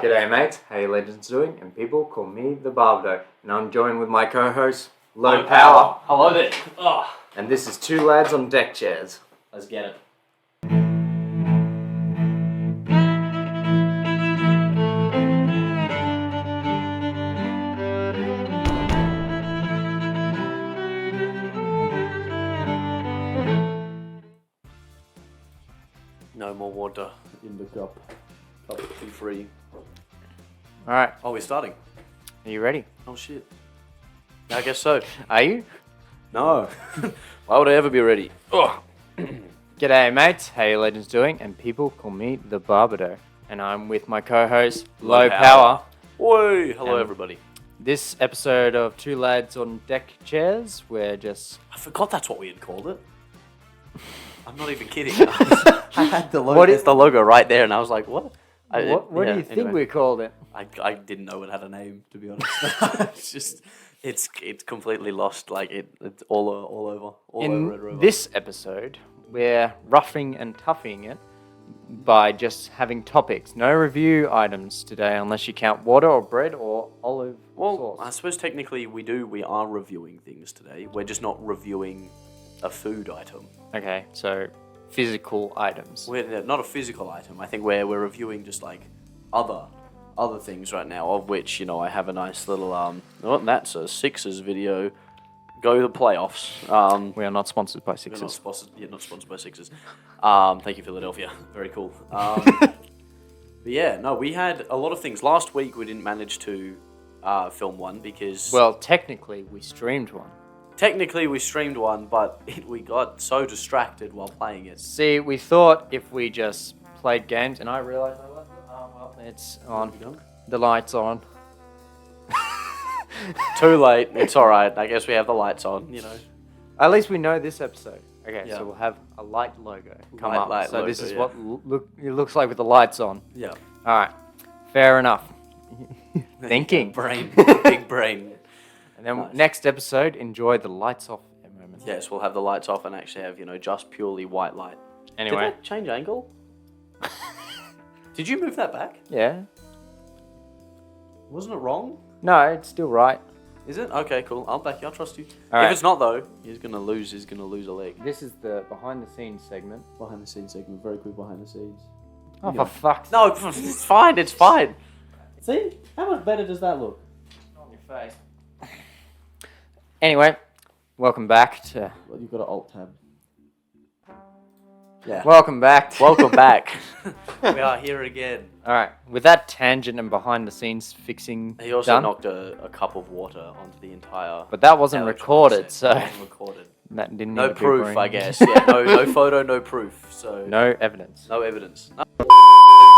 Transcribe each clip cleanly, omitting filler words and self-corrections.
G'day mates, how you legends doing? And people call me the Babadoe, and I'm joined with my co-host, Low Power. Hello there. And this is Two Lads on Deck Chairs. Let's get it. No more water in the cup. Cup be free. Alright, Oh, we're starting. are you ready? Oh shit. I guess so. Are you? No. Why would I ever be ready? Oh. G'day mates, how you legends doing? And people call me the Babadoe. And I'm with my co-host, Low Power. Oi! Hello everybody. This episode of Two Lads on Deck Chairs, we're just... I forgot that's what we had called it. I'm not even kidding. I had the logo. It's the logo right there, and I was like, "What? What do you think we called it? I didn't know it had a name, to be honest. It's just, it's completely lost. Like it's all over In Red River. this episode, we're roughing and toughing it by just having topics. No review items today, unless you count water or bread or olive sauce. I suppose technically we are reviewing things today. We're just not reviewing a food item. Okay, so physical items. We're not a physical item. I think we're reviewing just like other things right now, of which, you know, I have a nice little that's a Sixers video. Go the playoffs. We are not sponsored by We're Sixers. not sponsored by Sixers. Thank you, Philadelphia. Very cool. But yeah, no, we had a lot of things. Last week we didn't manage to film one because... Well, technically, we streamed one. Technically we streamed one, but we got so distracted while playing it. See, we thought if we just played games, and I realized I left it. Oh, well, it's on. The light's on. Too late. It's all right. I guess we have the lights on, you know. At least we know this episode. Okay, Yeah. so we'll have a light logo come Light up. So logo, this is yeah. what it looks like with the lights on. Yeah. All right, fair enough. Thinking. Brain. Big brain. And then Nice. next episode, enjoy the lights off moment. Yes, we'll have the lights off and actually have, you know, just purely white light. Anyway, Did that change angle? Did you move that back? yeah. Wasn't it wrong? No, it's still right. Is it? Okay, cool. I'll back you. I'll trust you. All If right. it's not though, he's gonna lose a leg. This is the behind the scenes segment. Behind the scenes segment, very quick behind the scenes. Oh, Yeah. for fuck's No, it's fine. It's fine. See, how much better does that look? on your face. Anyway, welcome back to. Well, you've got an alt tab. Yeah. Welcome back. Welcome back. We are here again. All right, with that tangent and behind the scenes fixing He also done, knocked a cup of water onto the entire. but that wasn't electronic recorded, set. so It wasn't recorded. that didn't. No need to be proof, bring- I guess. Yeah, no photo, no proof. So No evidence. no evidence. No.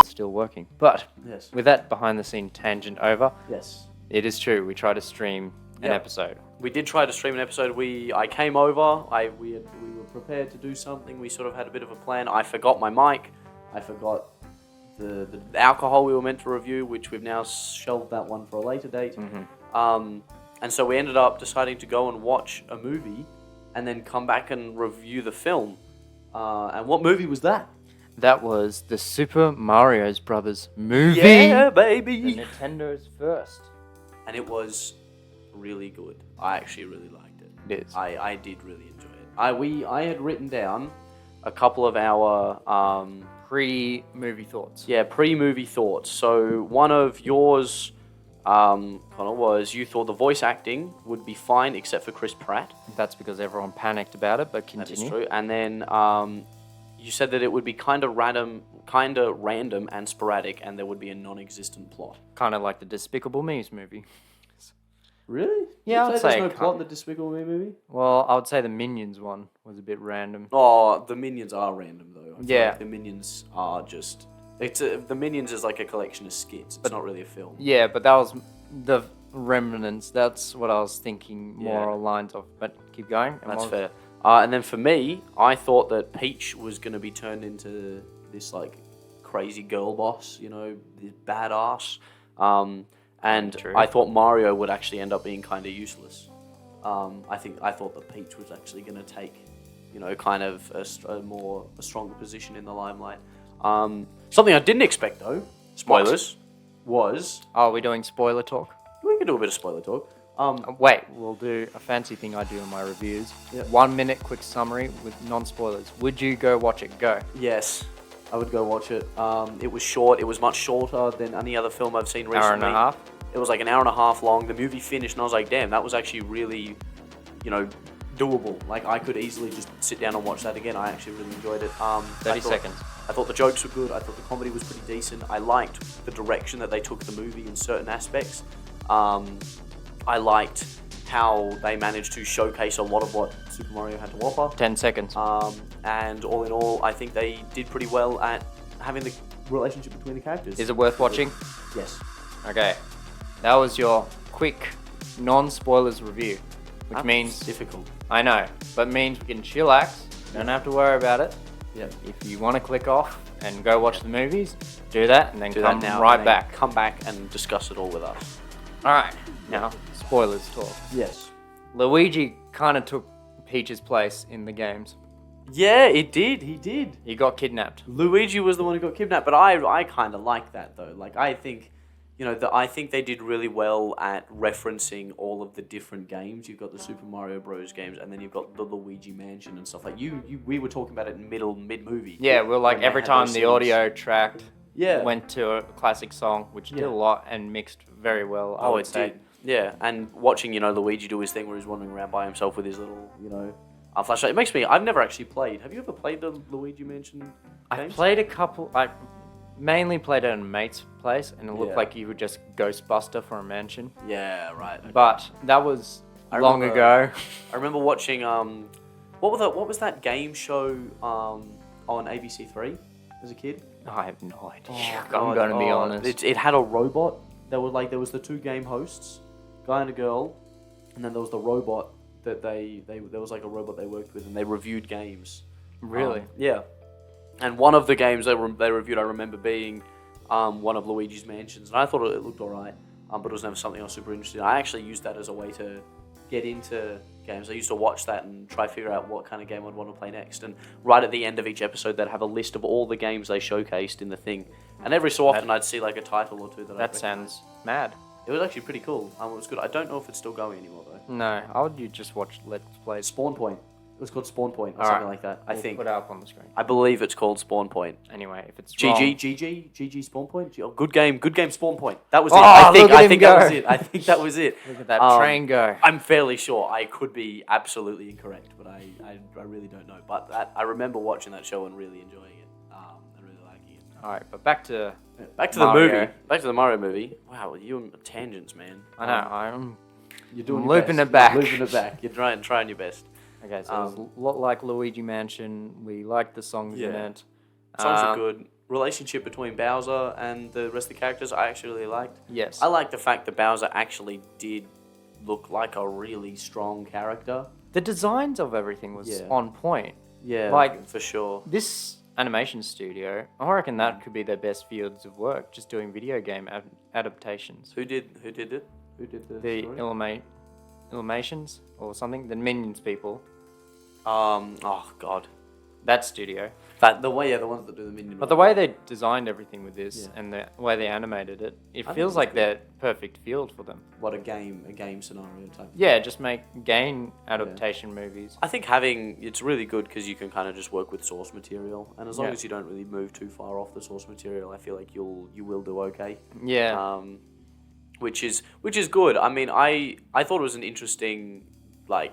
It's still working. But Yes. with that behind the scene tangent over, Yes. it is true. We try to stream an Yep. episode. We did try to stream an episode. I came over. We were prepared to do something. We sort of had a bit of a plan. I forgot my mic. I forgot the alcohol we were meant to review, which we've now shelved that one for a later date. Mm-hmm. And so we ended up deciding to go and watch a movie, and then come back and review the film. And what movie was that? That was the Super Mario Brothers movie. Yeah, The baby. Nintendo's first. And it was really good. I actually really liked it. It is. I did really enjoy it. I had written down a couple of our Pre-movie thoughts. pre-movie thoughts. So one of yours, Connor, was you thought the voice acting would be fine except for Chris Pratt. That's because everyone panicked about it, but That continue. is true. And then you said that it would be kind of random and sporadic, and there would be a non-existent plot. Kind of like the Despicable Me's movie. Really? Yeah, I'd say there's no kind plot in of. the Despicable Me movie. Well, I would say the Minions one was a bit random. Oh, the Minions are random though. I feel Yeah. like the Minions are just. The Minions is like a collection of skits. It's not really a film. Yeah, but that was the remnants. That's what I was thinking more Yeah. along lines of. But keep going. And That's what- fair. And then for me, I thought that Peach was going to be turned into this like crazy girl boss, you know, this badass. And True. I thought Mario would actually end up being kind of useless. I thought that Peach was actually going to take, you know, kind of a stronger position in the limelight. Something I didn't expect though. Spoilers. was... Oh, we're doing spoiler talk? We can do a bit of spoiler talk. Wait, we'll do a fancy thing I do in my reviews. Yep. 1 minute quick summary with non-spoilers. Would you go watch it? Go. Yes, I would go watch it. It was short. It was much shorter than any other film I've seen recently. Hour and a half? It was like an hour and a half long. The movie finished and I was like, damn, that was actually really, doable. Like, I could easily just sit down and watch that again. I actually really enjoyed it. 30 seconds. I thought the jokes were good. I thought the comedy was pretty decent. I liked the direction that they took the movie in certain aspects. I liked how they managed to showcase a lot of what Super Mario had to offer. 10 seconds. And all in all, I think they did pretty well at having the relationship between the characters. Is it worth watching? Yes. Okay. That was your quick non-spoilers review, which That's means... difficult. I know, but means we can chillax. Don't have to worry about it. Yep. If you want to click off and go watch the movies, do that and then Do come that now, right and then back. Come back and discuss it all with us. Alright, now spoilers talk. Yes. Luigi kind of took Peach's place in the games. Yeah, it did. He did. He got kidnapped. Luigi was the one who got kidnapped, but I kind of like that though. Like, I think, I think they did really well at referencing all of the different games. You've got the Super Mario Bros. Games, and then you've got the Luigi Mansion and stuff. Like, we were talking about it in mid-movie. Yeah, we're like when they every had time those the scenes. audio tracked Yeah. went to a classic song, which did a lot and mixed very well. I Oh, would it say. did. Yeah, and watching, Luigi do his thing where he's wandering around by himself with his little, flashlight. It makes me... I've never actually played. Have you ever played the Luigi Mansion I games? played a couple. I mainly played at a mate's place, and it looked Yeah. like you would just Ghostbuster for a mansion. Yeah, right. Okay. But that was I long remember- ago. I remember watching what was that game show on ABC3 as a kid? I have no idea. Oh, I'm God. going to be honest. It had a robot. There was the two game hosts, guy and a girl, and then there was the robot that there was like a robot they worked with, and they reviewed games. Really? Yeah. And one of the games they reviewed, I remember being one of Luigi's Mansions, and I thought it looked alright, but it was never something I was super interested in. I actually used that as a way to get into games. I used to watch that and try to figure out what kind of game I'd want to play next. And right at the end of each episode, they'd have a list of all the games they showcased in the thing. And every so often, I'd see like a title or two that I That sounds mad. It was actually pretty cool. It was good. I don't know if it's still going anymore though. No, how would you just watch Let's Play? Spawn Point. It was called Spawn Point or Alright. something like that. I We'll think. put it up on the screen. I believe it's called Spawn Point. Anyway, if it's wrong, GG Spawn Point. Oh, good game Spawn Point. That was Oh, it. I think look at him that go. was it. I think that was it. look at that Um, train go. I'm fairly sure. I could be absolutely incorrect, but I really don't know. But I remember watching that show and really enjoying it. And really liking it. All right, but back to Back to Mario. the movie. Back to the Mario movie. Wow, you and tangents, man. I know I'm You're doing I'm your looping best. it back. You're looping it back. You're trying your best. okay. So it's a lot like Luigi Mansion. We like the songs in Yeah. it. Songs are good. Relationship between Bowser and the rest of the characters, I actually really liked. Yes. I like the fact that Bowser actually did look like a really strong character. The designs of everything was Yeah. on point. Yeah, Like- for sure. This animation studio, I reckon that could be their best fields of work, just doing video game adaptations. Who did it? Who did The story? Illuminations or something, the Minions people, Oh God. that studio. The ones that do the minion. But the way they designed everything with this Yeah. and the way they animated it, it think feels it's like good. they're perfect field for them. What a game scenario type. Yeah, just make game adaptation movies. I think it's really good because you can kind of just work with source material, and as long Yeah. as you don't really move too far off the source material, I feel like you will do okay. Yeah. Which is good. I mean, I thought it was an interesting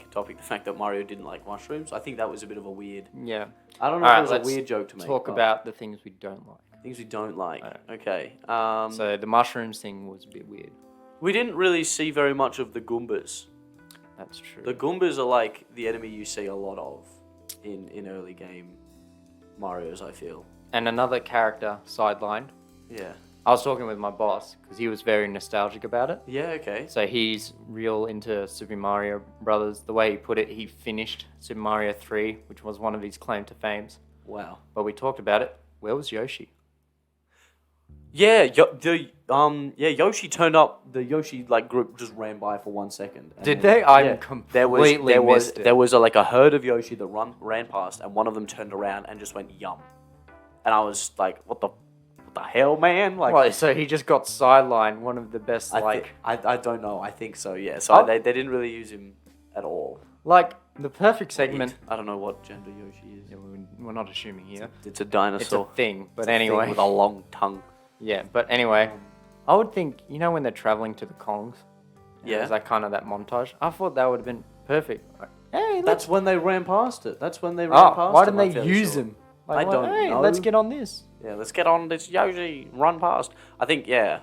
topic, the fact that Mario didn't like mushrooms. I think that was a bit of a weird. Yeah. I don't know Alright, if it was let's a weird joke to make. Talk but about the things we don't like. things we don't like. Alright. Okay. So the mushrooms thing was a bit weird. We didn't really see very much of the Goombas. That's true. The Goombas are like the enemy you see a lot of in early game Marios, I feel. And another character sidelined. Yeah. I was talking with my boss because he was very nostalgic about it. Yeah, okay. So he's real into Super Mario Brothers. The way he put it, he finished Super Mario 3, which was one of his claim to fames. Wow. But we talked about it. Where was Yoshi? Yeah, Yoshi turned up. The Yoshi group just ran by for 1 second. and Did then- they? I yeah. completely missed it. There was a herd of Yoshi that ran past, and one of them turned around and just went yum, and I was like, what the the hell, man? Like, Well, so he just got sidelined. One of the best, I don't know. I think so. Yeah. So they didn't really use him at all. like the perfect segment. I don't know what gender Yoshi is. Yeah, we're not assuming here. It's a dinosaur. It's a thing, but It's a thing anyway. with a long tongue. Yeah, but anyway, I would think when they're traveling to the Kongs. Yeah. There's like kind of that montage. I thought that would have been perfect. Like, hey, That's when they ran past it. That's when they ran past it. why didn't they use him? Like, I don't hey, know. let's get on this. Yeah, let's get on this Yoshi. Run past. I think, yeah.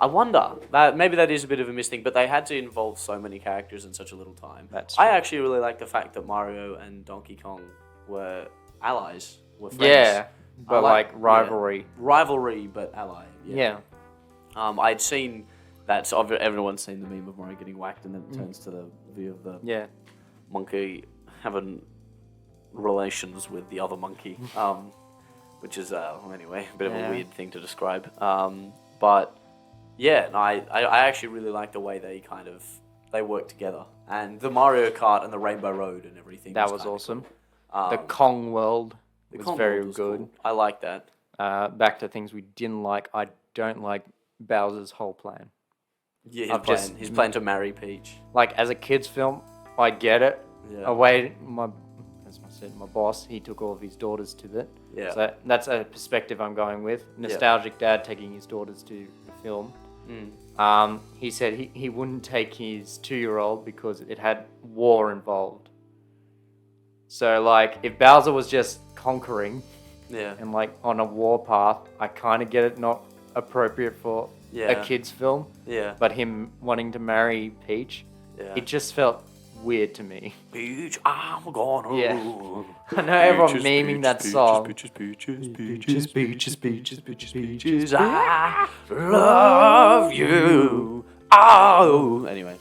I wonder that maybe that is a bit of a missed thing, but they had to involve so many characters in such a little time. That's I true. actually really like the fact that Mario and Donkey Kong were allies, were friends. Yeah, but I like rivalry. Yeah. Rivalry, but ally. Yeah. I'd seen that. So everyone's seen the meme of Mario getting whacked, and then it turns to the view of the Yeah. monkey having relations with the other monkey, which is anyway a bit of a weird thing to describe. But yeah, no, I actually really like the way they work together, and the Mario Kart and the Rainbow Road and everything. That was awesome. Cool. The Kong world was Kong very world was good. cool. I like that. Back to things we didn't like. I don't like Bowser's whole plan. Yeah, he's planning to marry Peach. Like as a kids film, I get it. Yeah. As I said, my boss, he took all of his daughters to it. Yeah. So that's a perspective I'm going with. Nostalgic dad taking his daughters to the film. He said he wouldn't take his 2-year-old because it had war involved. So like if Bowser was just conquering and like on a war path, I kind of get it, not appropriate for a kids film. Yeah. But him wanting to marry Peach, it just felt weird to me. Peach, I'm gone home. Yeah. I know everyone memeing that song. Peaches, I love you. Oh. Anyway,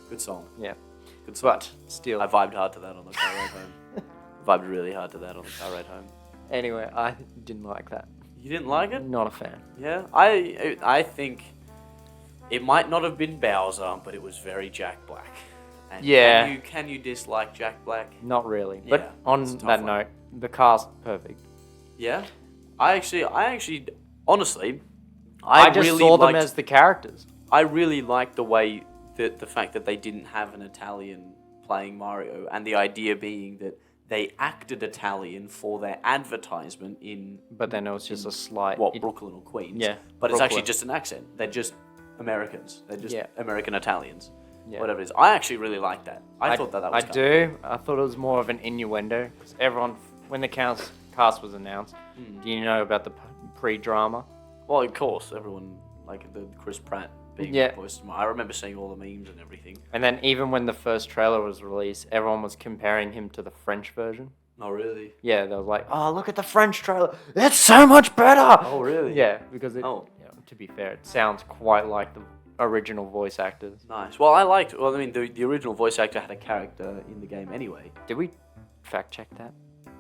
good song. Yeah. Good song. But still. I vibed hard to that on the car ride home. Vibed really hard to that on the car ride home. Anyway, I didn't like that. You didn't like it? Not a fan. Yeah. I think it might not have been Bowser, but it was very Jack Black. And Yeah. Can you dislike Jack Black? Not really. Yeah, But on it's a tough that one. note, the cast, perfect. Yeah. I actually, honestly, I just really saw them liked- as the characters. I really liked the way that the fact that they didn't have an Italian playing Mario, and the idea being that they acted Italian for their advertisement in But then it was just a slight... Brooklyn or Queens. Yeah, But it's actually Brooklyn. just an accent. They're just Americans. They're just Yeah. American Italians. Yeah. Whatever it is. I actually really liked that. I thought that was I kind of do. I thought it was more of an innuendo. Because everyone, when the cast was announced, do you know about the pre-drama? Well, of course, everyone, like the Chris Pratt being Yeah. voiced. I remember seeing all the memes and everything. And then even when the first trailer was released, everyone was comparing him to the French version. Oh, really? Yeah, they were like, oh, look at the French trailer. It's so much better. Oh, really? Yeah, because to be fair, it sounds quite like the original voice actors. Nice. Well, I mean, the original voice actor had a character in the game anyway. Did we fact check that?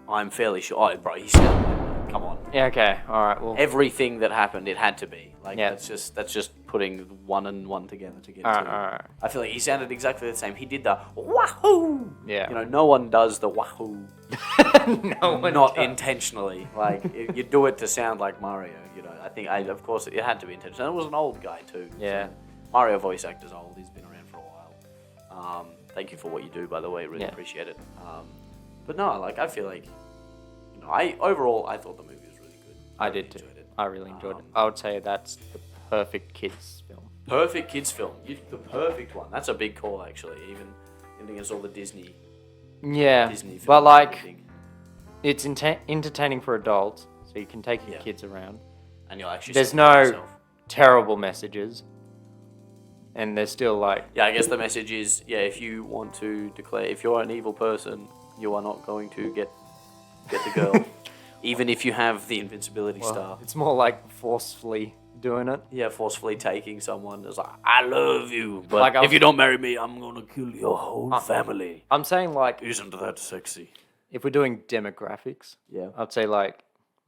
I'm fairly sure. Oh, bro, he sounded. Come on. Yeah, okay. All right. Well, Everything that happened, it had to be. Like, Yeah. that's just putting one and one together to get all to. right, all right. I feel like he sounded exactly the same. He did the wahoo. Yeah. You know, no one does the wahoo. No one Not does. intentionally. Like, you do it to sound like Mario. You know, I think, of course, it had to be intentional. And it was an old guy too. Yeah. So Mario voice actor's old. He's been around for a while. Thank you for what you do, by the way. Really appreciate it. But no, like, I feel like, you know, overall I thought the movie was really good. I really did too. enjoyed it. I really enjoyed it. I would say that's the perfect kids film. Perfect kids film. The perfect one. That's a big call, actually. Even against all the Disney Yeah, films. but and like everything. it's entertaining for adults, so you can take your Yeah. kids around. And you'll actually There's see it for no yourself. terrible messages, and there's still like Yeah, I guess the message is, if you want to declare, if you're an evil person, you are not going to get the girl, even if you have the invincibility star. it's more like forcefully doing it. Yeah, forcefully taking someone that's like, I love you, but Like, if you don't marry me, I'm gonna kill your whole family. I'm saying like Isn't that sexy? if we're doing demographics, Yeah. I'd say like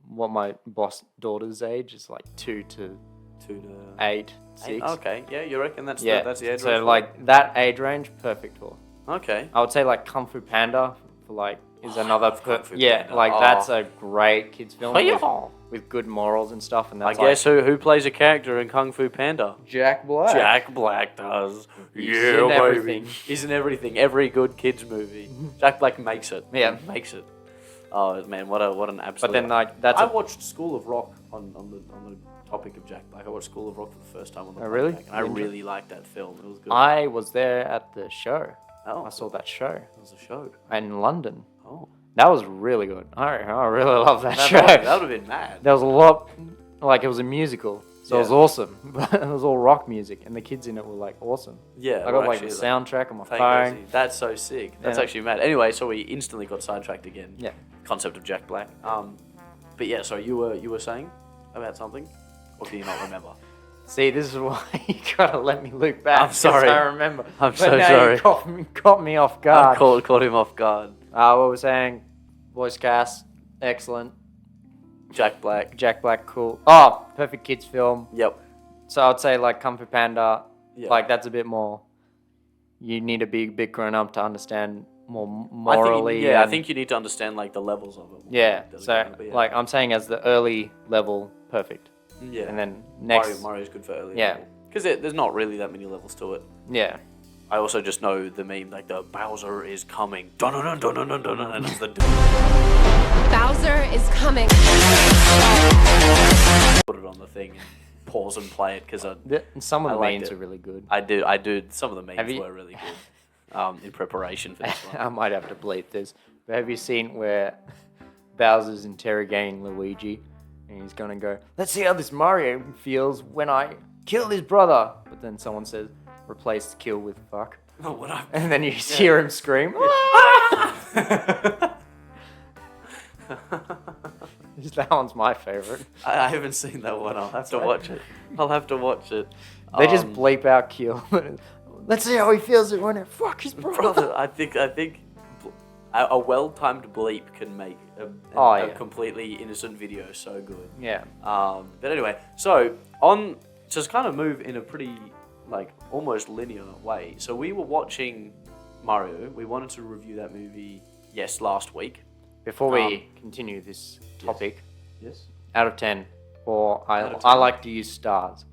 what my boss daughter's age is like 2 to 2 to 8, 6. Okay, yeah, you reckon that's Yeah, that's the age so range? like that age range, perfect for. Okay. I would say like Kung Fu Panda for like is I another love Kung Fu yeah, Panda. like Oh. that's a great kids film. Hi-yah. with good morals and stuff. And I that's guess who plays a character in Kung Fu Panda? Jack Black. Jack Black does. He's Yeah, in baby. everything. He's in everything. Every good kids movie. Jack Black makes it. Yeah. He makes it. Oh man, what an absolute. But then like that's I watched School of Rock on the topic of Jack Black. I watched School of Rock for the first time on the really? podcast, and I really liked that film. It was good. I was there at the show. Oh, I saw that show it was a show. in London. Oh, That was really good. I really love that show. that would have been mad. There was a lot, like it was a musical, so it was Yeah. awesome. But it was all rock music, and the kids in it were like awesome. Yeah, I got like the soundtrack on my phone. That's so sick. That's Yeah. actually mad. Anyway, so we instantly got sidetracked again. Yeah. Concept of Jack Black. But yeah, so you were saying about something, or do you not remember? See, this is why you gotta let me look back. I'm 'cause sorry. I remember. I'm But so now sorry. You caught me off I guard. caught him off guard. What was saying? Voice cast, excellent. Jack Black. Jack Black, cool. Oh, perfect kids film. Yep. So I'd say like Kung Fu Panda, Yeah. like that's a bit more. You need to be a bit grown up to understand more morally. I and- think you need to understand like the levels of it. Yeah. Does it So go, but yeah. like I'm saying, as the early level, perfect, Yeah. and then next, Mario's good for early. Yeah. Because there's not really that many levels to it. yeah. I also just know the meme like the Bowser is coming. Dun dun dun dun dun dun dun, and it's the Bowser is coming. put it on the thing and pause and play it because Some of I the liked memes it. are really good. I do. Some of the memes Have you- were really good in preparation for this one. I might have to bleep this. But have you seen where Bowser's interrogating Luigi, and he's gonna go, "Let's see how this Mario feels when I kill his brother," but then someone says, "Replace kill with fuck," Oh, what I and then you just hear him scream. That one's my favorite. I haven't seen that one. I'll have to watch it. I'll have to watch it. They just bleep out kill. Let's see how he feels it when it fuck his brother. brother. I think a well-timed bleep can make a Yeah. completely innocent video so good. Yeah. But anyway, so on just kind of move in a pretty like almost linear way. So we were watching Mario. We wanted to review that movie. Yes, last week. Before we continue this topic, Yes. out of 10, or Out of I 10. like to use stars.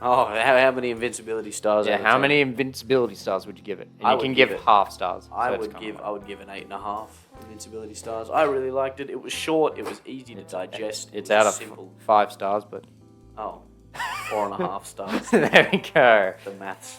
Oh, how many invincibility stars? Yeah, out of how 10? many invincibility stars would you give it? And I you would can give give it- half stars. I so it's would kinda give like- I would give an 8.5 invincibility stars. I really liked it. It was short. It was easy to digest. It's it out was of simple. 5 stars, but Oh, 4.5 stars. there we go. The maths.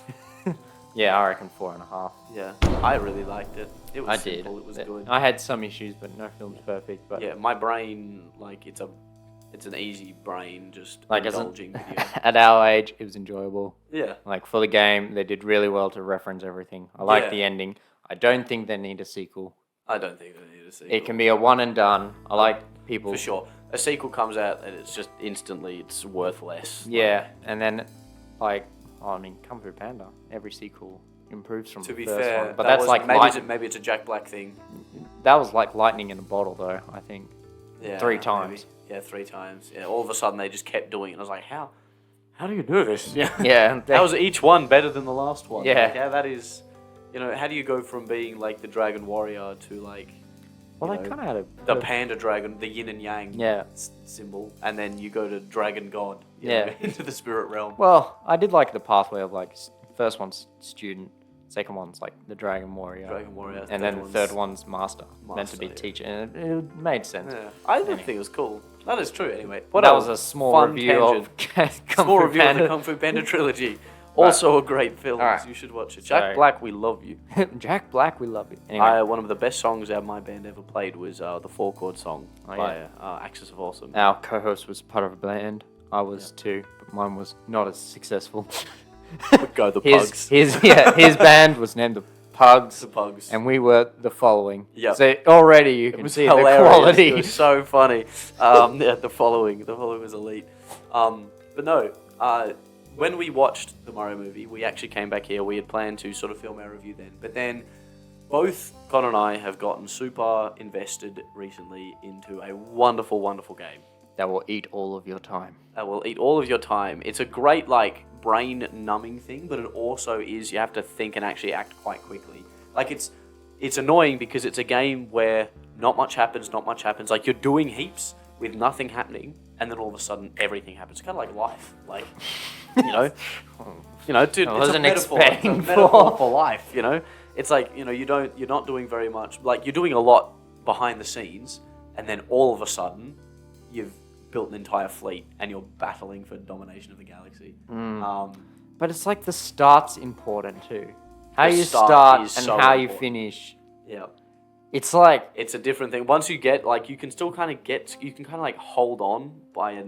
Yeah, I reckon 4.5. Yeah, I really liked it. It was I did. simple. It was good. I had some issues, but no film's perfect. But Yeah, my brain like it's an easy brain just like as an- indulging video. at our age, it was enjoyable. Yeah. Like for the game, they did really well to reference everything. I like Yeah. the ending. I don't think they need a sequel. I don't think I need to see It can be a one and done. I like people. for sure. A sequel comes out and it's just instantly it's worth less. Yeah, and then like I mean, Kung Fu Panda. Every sequel improves from To the be first fair, one. But that that's was, like maybe it's a Jack Black thing. that was like lightning in a bottle, though. I think. Yeah, 3 maybe. times. Yeah, 3 times. Yeah, all of a sudden they just kept doing it. And I was like, how do you do this? Yeah. Yeah. How was each one better than the last one? Yeah. Like, yeah, that is. How do you go from being like the Dragon Warrior to like Well, you they know, kind of had the Panda Dragon, the Yin and Yang Yeah. symbol, and then you go to Dragon God, you Yeah. know, into the spirit realm. Well, I did like the pathway of like first one's student, second one's like the Dragon Warrior, Dragon Warrior, and then the third one's master, meant to be yeah. teacher, and it made sense. Yeah, I did Anyway. think it was cool. That is true. Anyway, what That else? was a small Fun review tangent. of Kung Small Fu review of the Panda. Kung Fu Panda trilogy. Also a great film. Alright. You should watch it. Jack So- Black, we love you. Jack Black, we love you. Anyway, One of the best songs our my band ever played was the 4-chord song Oh, by yeah. Axis of Awesome. our co-host was part of a band. I was too, but mine was not as successful. Go the his Pugs. his band was named the Pugs, The Pugs. and we were the following. Yep. So already you It can was see hilarious. the quality. It was so funny. Yeah, the following was elite. But no, when we watched the Mario movie, we actually came back here. We had planned to sort of film our review then, but then both Con and I have gotten super invested recently into a wonderful, wonderful game That will eat all of your time. that will eat all of your time. It's a great like brain numbing thing, but it also is you have to think and actually act quite quickly. Like it's annoying because it's a game where not much happens. Like you're doing heaps with nothing happening, and then all of a sudden everything happens. It's kind of like life, like dude. I It's wasn't a metaphor. It's a expecting metaphor for life. It's like you're not doing very much. Like you're doing a lot behind the scenes, and then all of a sudden you've built an entire fleet and you're battling for domination of the galaxy. But it's like the start's important too. How The you start start is and so how you important. finish. Yeah. It's like It's a different thing. Once you get you can still kind of like hold on by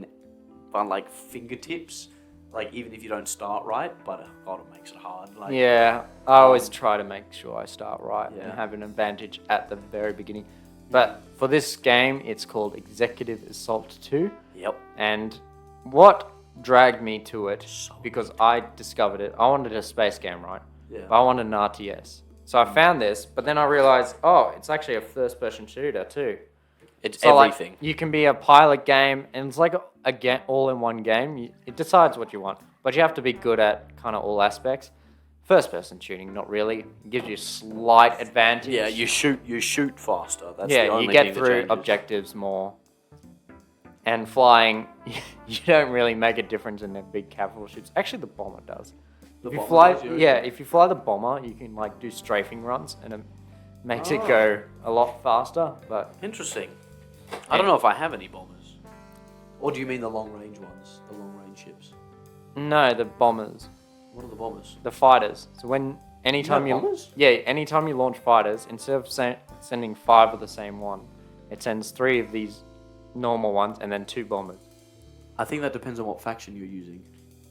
like fingertips, like even if you don't start right. But God, it makes it hard. Like, yeah, I always try to make sure I start right Yeah. and have an advantage at the very beginning. But for this game, it's called Executive Assault 2. Yep. And what dragged me to it, So because I discovered it, I wanted a space game, right? Yeah. But I wanted an RTS. So I found this, but then I realized, it's actually a first-person shooter too. It's So everything. like, you can be a pilot game, and it's like a all-in-one game. It decides what you want, but you have to be good at kind of all aspects. First-person shooting, not really. It gives you a slight advantage. Yeah, you shoot faster. That's the Yeah, only you get thing that through changes. objectives more. And flying, you don't really make a difference in the big capital ships. Actually, the bomber does. The If you bomber fly, does, if you fly the bomber, you can like do strafing runs, and it makes it go a lot faster. But Interesting. I don't know if I have any bombers. Or do you mean the long-range ones? The long-range ships? no, the bombers, What are the bombers? the fighters. So anytime You have bombers? anytime you launch fighters, instead of sending 5 of the same one, it sends 3 of these normal ones and then 2 bombers. I think that depends on what faction you're using.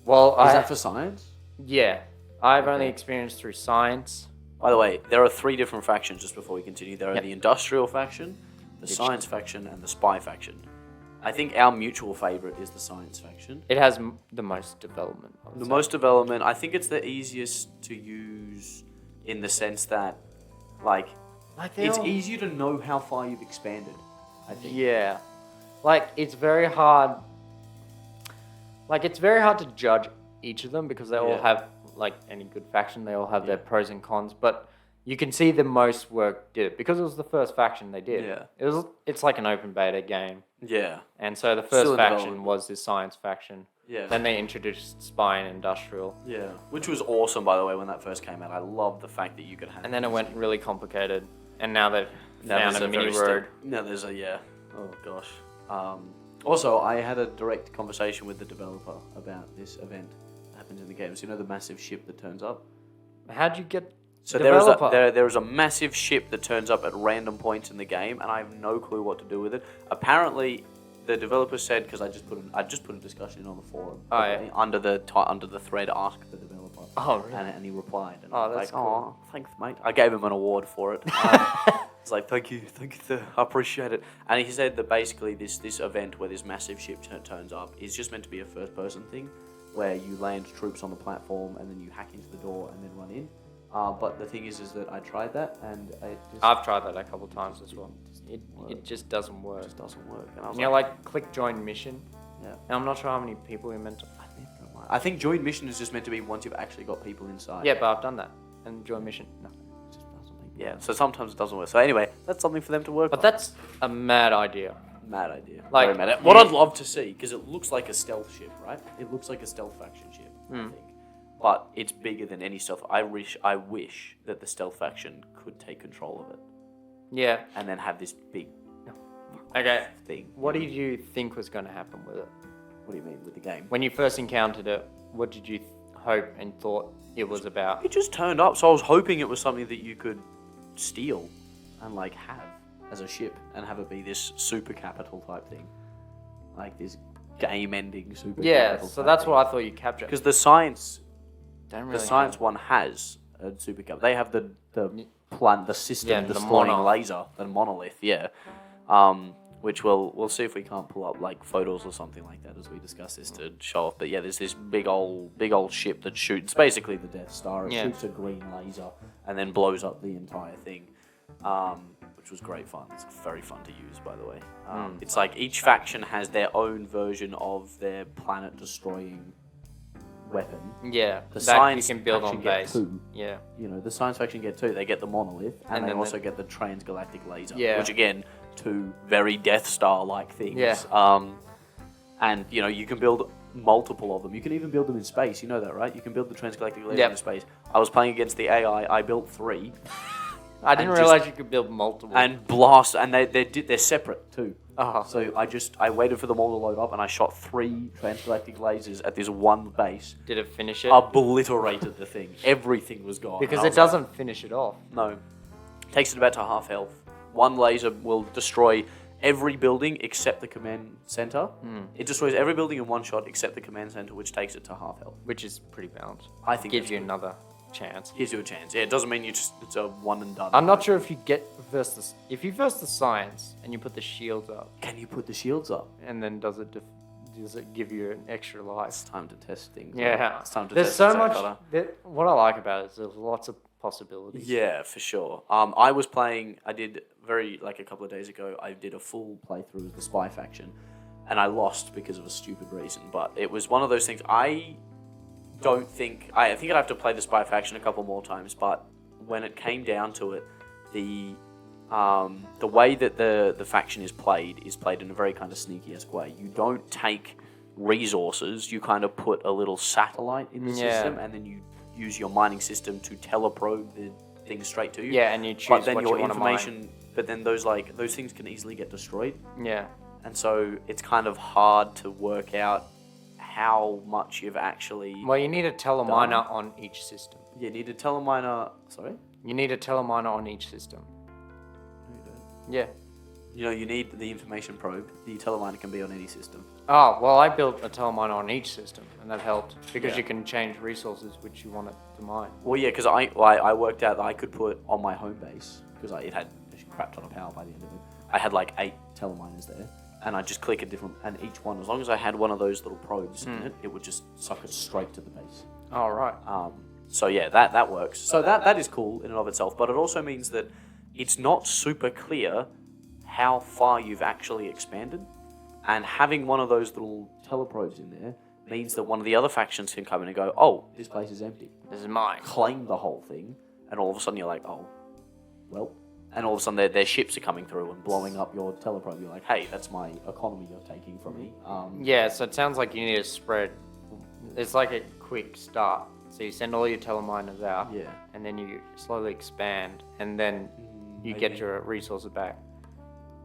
Well, Is that for science? yeah, I've only Okay. experienced through science. By the way, there are 3 different factions just before we continue. There are Yep. the industrial faction, the science faction, and the spy faction. I think our mutual favorite is the science faction. It has the most development. I would The say. most development, I think it's the easiest to use in the sense that, like it's easier to know how far you've expanded, I think. Yeah, like it's very hard. Like it's very hard to judge each of them because they all Yeah. have, like any good faction, they all have their pros and cons. But you can see the most work did it because it was the first faction they did. Yeah. It's like an open beta game, Yeah. and so the Still first in faction development. was this science faction. Yeah. Then they introduced spy and industrial, Yeah. Which was awesome, by the way, when that first came out. I loved the fact that you could have. and then it went really complicated. And now they've Now found there's a mini very road. No, there's a Oh gosh. Also, I had a direct conversation with the developer about this event that happens in the game. So you know the massive ship that turns up. How'd you get? So developer? there is a massive ship that turns up at random points in the game, and I have no clue what to do with it. Apparently, the developer said, because I just put a discussion in on the forum under the thread, ask the developer. Oh, really? And he replied. And Oh, I was that's like, cool. oh, thanks, mate. I gave him an award for it. It's like, thank you, sir. I appreciate it. And he said that basically this event where this massive ship turns up is just meant to be a first-person thing, where you land troops on the platform and then you hack into the door and then run in. But the thing is that I tried that and it just I've tried that a couple of times as well. It just doesn't work. doesn't work. And I was You know, like click join mission. yeah. And I'm not sure how many people you're meant to. I think join mission is just meant to be once you've actually got people inside. Yeah, but I've done that. And join mission, no. It just doesn't make- yeah. So sometimes it doesn't work. So anyway, that's something for them to work But on. that's a mad idea. Mad idea. Like, Very mad. What I'd love to see, because it looks like a stealth ship, right? It looks like a stealth faction ship, I think. But it's bigger than any stealth. I wish that the stealth faction could take control of it Yeah. and then have this big Okay. thing. What did you think was going to happen with it? What do you mean with the game? When you first encountered it, what did you hope and thought it was about? It just turned up, so I was hoping it was something that you could steal and like have as a ship and have it be this super capital type thing, like this game-ending super. Yeah, capital so type that's thing. what I thought you captured. Because the science Don't the science one has a super capital. They have the plan, the system, Yeah, the the destroying monolith. laser, the monolith. Yeah. Which we'll see if we can't pull up like photos or something like that as we discuss this to show off. But yeah, there's this big old ship that shoots basically the Death Star. It Yeah. shoots a green laser and then blows up the entire thing, which was great fun. It's very fun to use, by the way. It's like each faction has their own version of their planet destroying weapon. Yeah, The that science you can build on faction get base. two. Yeah. You know, the science faction get two. They get the monolith, and they then also get the transgalactic laser. Yeah. Which again, two very Death Star-like things. Yeah. And, you can build multiple of them. You can even build them in space. You know that, right? You can build the transgalactic laser in space. I was playing against the AI. I built 3. I didn't realize you could build multiple. And blast, and they're separate too. Oh. So I waited for them all to load up, and I shot 3 transgalactic lasers at this one base. Did it finish it? Obliterated the thing. Everything was gone. Because it doesn't finish it off. No. Takes it about to half health. One laser will destroy every building except the command center. It destroys every building in one shot except the command center, which takes it to half health. Which is pretty balanced. I think gives you another chance. Gives you a chance. Yeah, it doesn't mean it's a one and done. I'm not sure if you if you verse the science and you put the shields up. Can you put the shields up? And then does it give you an extra life? It's time to test things. Yeah. It's time to there's test so things out, much. Connor. What I like about it is there's lots of possibilities. Yeah, for sure. I was playing. I did a couple of days ago. I did a full playthrough of the Spy faction, and I lost because of a stupid reason. But it was one of those things. I think I'd have to play the Spy faction a couple more times. But when it came down to it, the way that the faction is played in a very kind of sneaky-esque way. You don't take resources. You kind of put a little satellite in the system, and then you use your mining system to teleprobe the thing straight to you. Yeah, and you choose but then what your you want to information. mine. But then those things can easily get destroyed. Yeah. And so it's kind of hard to work out how much you've actually. Well, you need a teleminer on each system. You need a teleminer. Sorry. You need a teleminer on each system. No, you don't. Yeah. You need the information probe. The teleminer can be on any system. Oh, well, I built a teleminer on each system, and that helped because Yeah. you can change resources which you want it to mine. Well, yeah, because I worked out that I could put on my home base, because it had a crap ton of power by the end of it. I had 8 teleminers there, and I just click a different, and each one, as long as I had one of those little probes in it, it would just suck it straight to the base. Oh, right. So yeah, that works. So that is cool in and of itself, but it also means that it's not super clear how far you've actually expanded. And having one of those little teleprobes in there means that one of the other factions can come in and go, oh, this place is empty. This is mine. Claim the whole thing, and all of a sudden you're like, oh, well. And all of a sudden their ships are coming through and blowing up your teleprobe. You're like, hey, that's my economy you're taking from me. Yeah, so it sounds like you need to spread. It's like a quick start. So you send all your teleminers out, Yeah. and then you slowly expand, and then you get your resources back.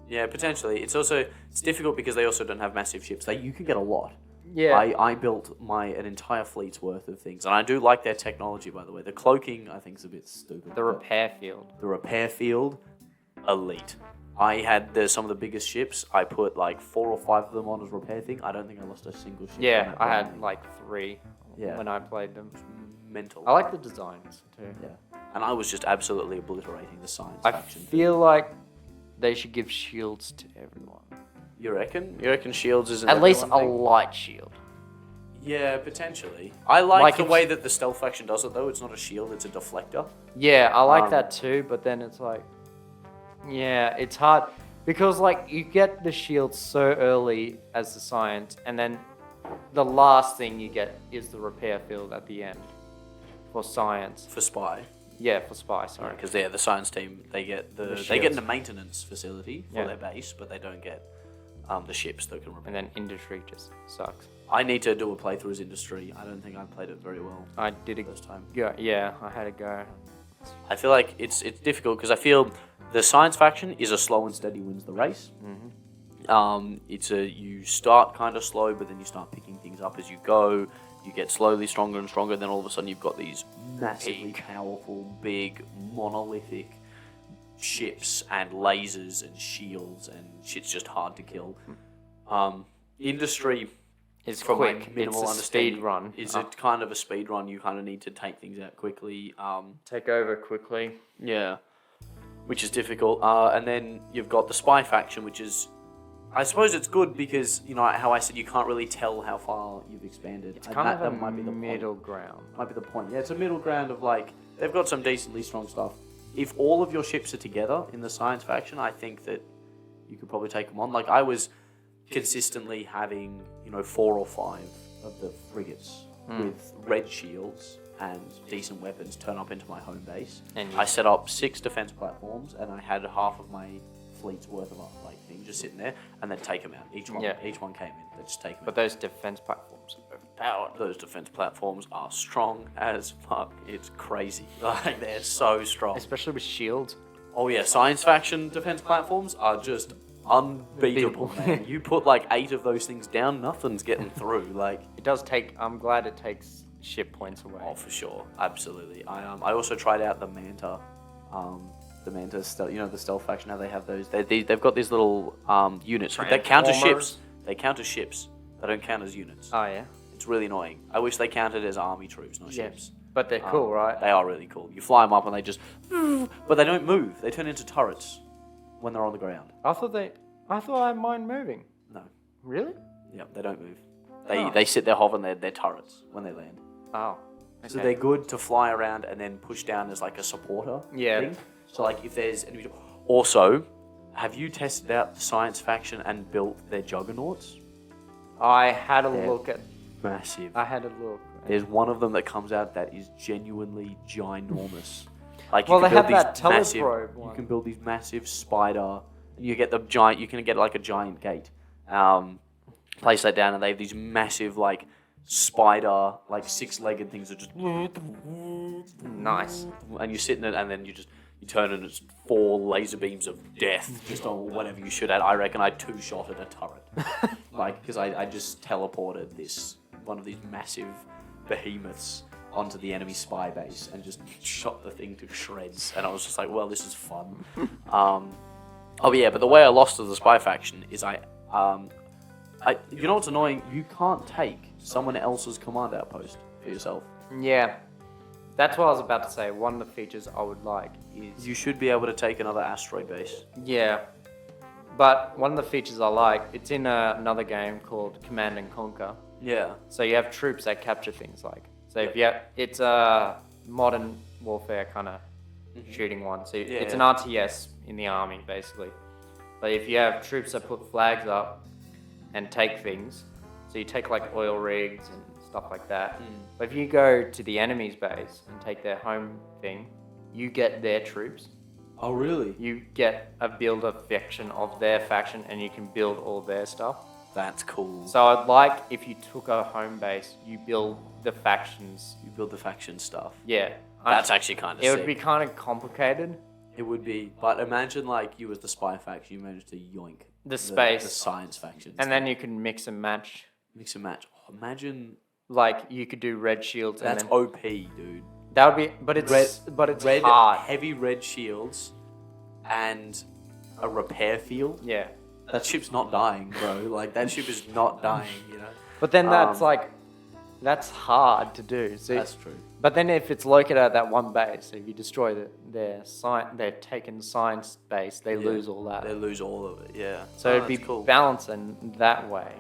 Yeah, potentially. It's difficult because they also don't have massive ships. You can get a lot. Yeah. I built an entire fleet's worth of things, and I do like their technology, by the way. The cloaking, I think, is a bit stupid. The repair field. The repair field, elite. I had some of the biggest ships. I put 4 or 5 of them on as repair thing. I don't think I lost a single ship. Yeah, I had 3 Yeah. when I played them. Mental. I like the designs too. Yeah. And I was just absolutely obliterating the science I faction. feel like they should give shields to everyone. You reckon? You reckon shields isn't At least a everyone thing? light shield. Yeah, potentially. I like Like the it's- way that the stealth faction does it, though. It's not a shield, it's a deflector. Yeah, I like that too, but then it's yeah, it's hard because you get the shield so early as the science, and then the last thing you get is the repair field at the end for science. For spy. Yeah, for spy, sorry. Because the science team, they get The they get shields. the maintenance facility for Yeah. their base, but they don't get the ships that can repair. And then industry just sucks. I need to do a playthrough as industry. I don't think I played it very well I did a first time. go. Yeah, I had a go. I feel like it's difficult because I feel the science faction is a slow and steady wins the race. You start kind of slow, but then you start picking things up as you go. You get slowly stronger and stronger. Then all of a sudden you've got these massively powerful, big, monolithic ships and lasers and shields, and shit's just hard to kill. Industry. It's From my quick. It's minimal a understanding, speed run. Is it kind of a speed run? You kind of need to take things out quickly. Take over quickly. Yeah, which is difficult. And then you've got the spy faction, which is, I suppose it's good because, how I said you can't really tell how far you've expanded. It's And kind that of a might be the middle point. ground. Might be the point. Yeah, it's a middle ground of they've got some decently strong stuff. If all of your ships are together in the science faction, I think that you could probably take them on. I was consistently having, 4 or 5 of the frigates with red shields and decent weapons turn up into my home base. And I set up 6 defense platforms, and I had half of my fleet's worth of like things just sitting there, and they'd take them out. Each one came in. They'd just take them. But those defense platforms are overpowered. Those defense platforms are strong as fuck. It's crazy. Like they're so strong. Especially with shields. Oh yeah, science faction defense platforms are just unbeatable, man. You put like 8 of those things down, nothing's getting through. Like It does take. I'm glad it takes ship points away. oh, for sure, absolutely. I also tried out the Manta, stealth. You know the stealth faction. How they have those? They've got these little units that count as ships. They count as ships. They don't count as units. Oh yeah. It's really annoying. I wish they counted as army troops, not ships. But they're cool, right? They are really cool. You fly them up and they just, but they don't move. They turn into turrets when they're on the ground. I thought I mind moving. No. Really? Yeah, they don't move. They sit there hovering. They're turrets when they land. Oh. Okay. So they're good to fly around and then push down as like a supporter. Yeah. Thing. So like if there's individual. Also, have you tested out the science faction and built their juggernauts? I had a look at. Massive. I had a look. There's one of them that comes out that is genuinely ginormous. Like Well, you they can have build that these massive. teleprobe You one. can build these massive spider. And you get the giant. You can get like a giant gate. Place that down, and they have these massive like spider, like 6-legged things that just. Nice. And you sit in it, and then you turn, and it's 4 laser beams of death just on whatever you shoot at. I reckon I 2-shotted a turret, like because I just teleported one of these massive behemoths onto the enemy spy base and just shot the thing to shreds. And I was just like, well, this is fun. Oh yeah, but the way I lost to the spy faction is you know what's annoying? You can't take someone else's command outpost for yourself. Yeah. That's what I was about to say. One of the features I would like is... You should be able to take another asteroid base. Yeah. But one of the features I like, it's in another game called Command and Conquer. Yeah. So you have troops that capture things like... So if you have, it's a modern warfare kind of shooting one. So it's an RTS in the army, basically. But if you have troops that put flags up and take things, so you take like oil rigs and stuff like that. But if you go to the enemy's base and take their home thing, you get their troops. Oh, really? You get a builder faction of their faction and you can build all their stuff. That's cool. So I'd like if you took a home base, you build the factions. You build the faction stuff. Yeah. That's actually kind of It sick. would be kind of complicated. It would be, but imagine like you as the spy faction, you managed to yoink The space. the science faction, And then you can mix and match. mix and match. Oh, imagine Like you could do red shields and that's then OP, dude. that would be, but it's Red, hard. heavy red shields, and a repair field. Yeah. That ship's not dying, bro. Like that ship is not dying, you know. But then that's hard to do. So That's true. But then if it's located at that one base, so if you destroy their taken science base, they lose all that. They lose all of it. Yeah. So it'd be that's cool. balanced in that way.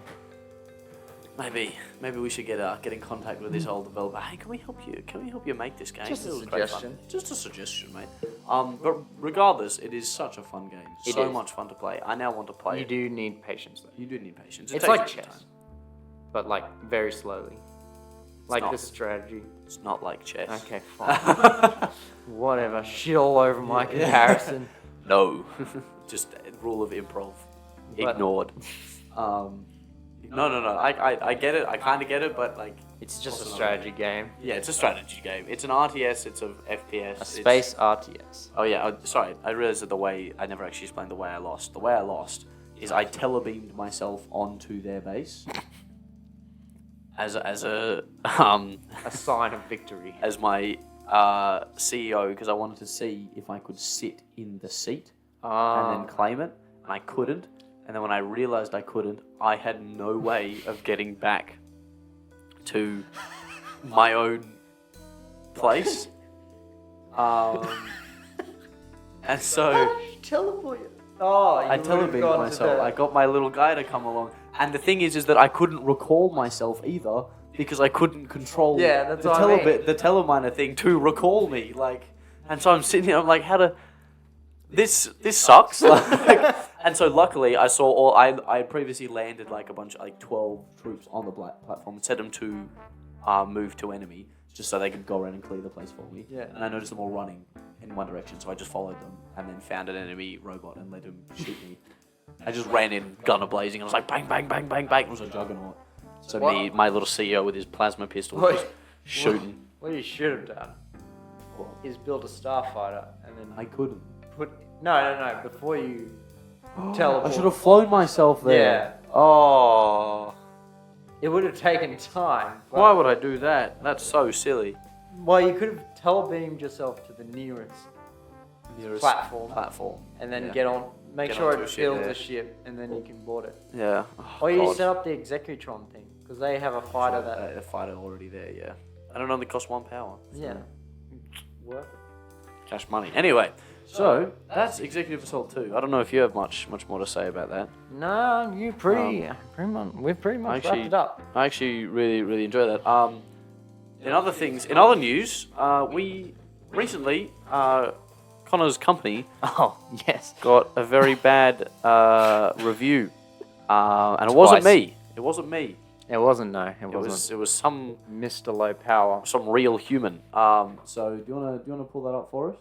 Maybe we should get in contact with this old developer. Hey, can we help you? Can we help you make this game? Just a It was great fun. suggestion. Just a suggestion, mate. But regardless, it is such a fun game. It So is. much fun to play. I now want to play You it. do need patience though. You do need patience. It's takes like a bit of chess, time. but like very slowly. Like not. the strategy. It's not like chess. Okay, fine. Whatever. Shit all over my comparison. No. Just rule of improv. But- Ignored. No. I get it. I kind of get it, but like, It's just a Also not strategy game. yeah, it's a strategy game. It's an RTS. It's a FPS. A space RTS. Oh yeah. Sorry, I realized that I never actually explained the way I lost. The way I lost is I telebeamed myself onto their base as a A sign of victory. as my CEO because I wanted to see if I could sit in the seat and then claim it, and I couldn't. And then when I realized I couldn't, I had no way of getting back to my own place. And so Teleport. Oh, I telebeamed myself. I got my little guy to come along. And the thing is that I couldn't recall myself either because I couldn't control Yeah, that's the what I mean. the teleminer thing to recall me. Like, and so I'm sitting here. I'm like, how to? This sucks. Like, and so luckily I saw all. I had previously landed like a bunch of 12 troops on the platform and set them to move to enemy just so they could go around and clear the place for me. Yeah. And I noticed them all running in one direction, so I just followed them and then found an enemy robot and let him shoot me. I just ran in, gun a-blazing, and I was like, bang, bang, bang, bang, bang. It was a juggernaut. So my little CEO with his plasma pistol just shooting. What you should have done is build a starfighter and then I couldn't. No. Before you teleport. I should have flown myself there. Yeah. Oh. It would have taken time. Why would I do that? That's so silly. Well, you could have telebeamed yourself to the nearest platform, and then get on. Make Get sure onto it a ship, builds yeah. a ship, and then you can board it. Yeah. Or you set up the Executron thing, because they have a fighter that. A fighter already there, yeah. I don't only cost 1 power. Yeah. Worth it. Cash money. Anyway, so that's Executive Assault 2. I don't know if you have much more to say about that. No, we've pretty much wrapped it up. I actually really enjoy that. In other news, we recently, Connor's company Oh, yes. got a very bad review, and it wasn't me. It wasn't me. It wasn't, no. It It wasn't. was some Mr. Low Power. real human. So do you wanna pull that up for us?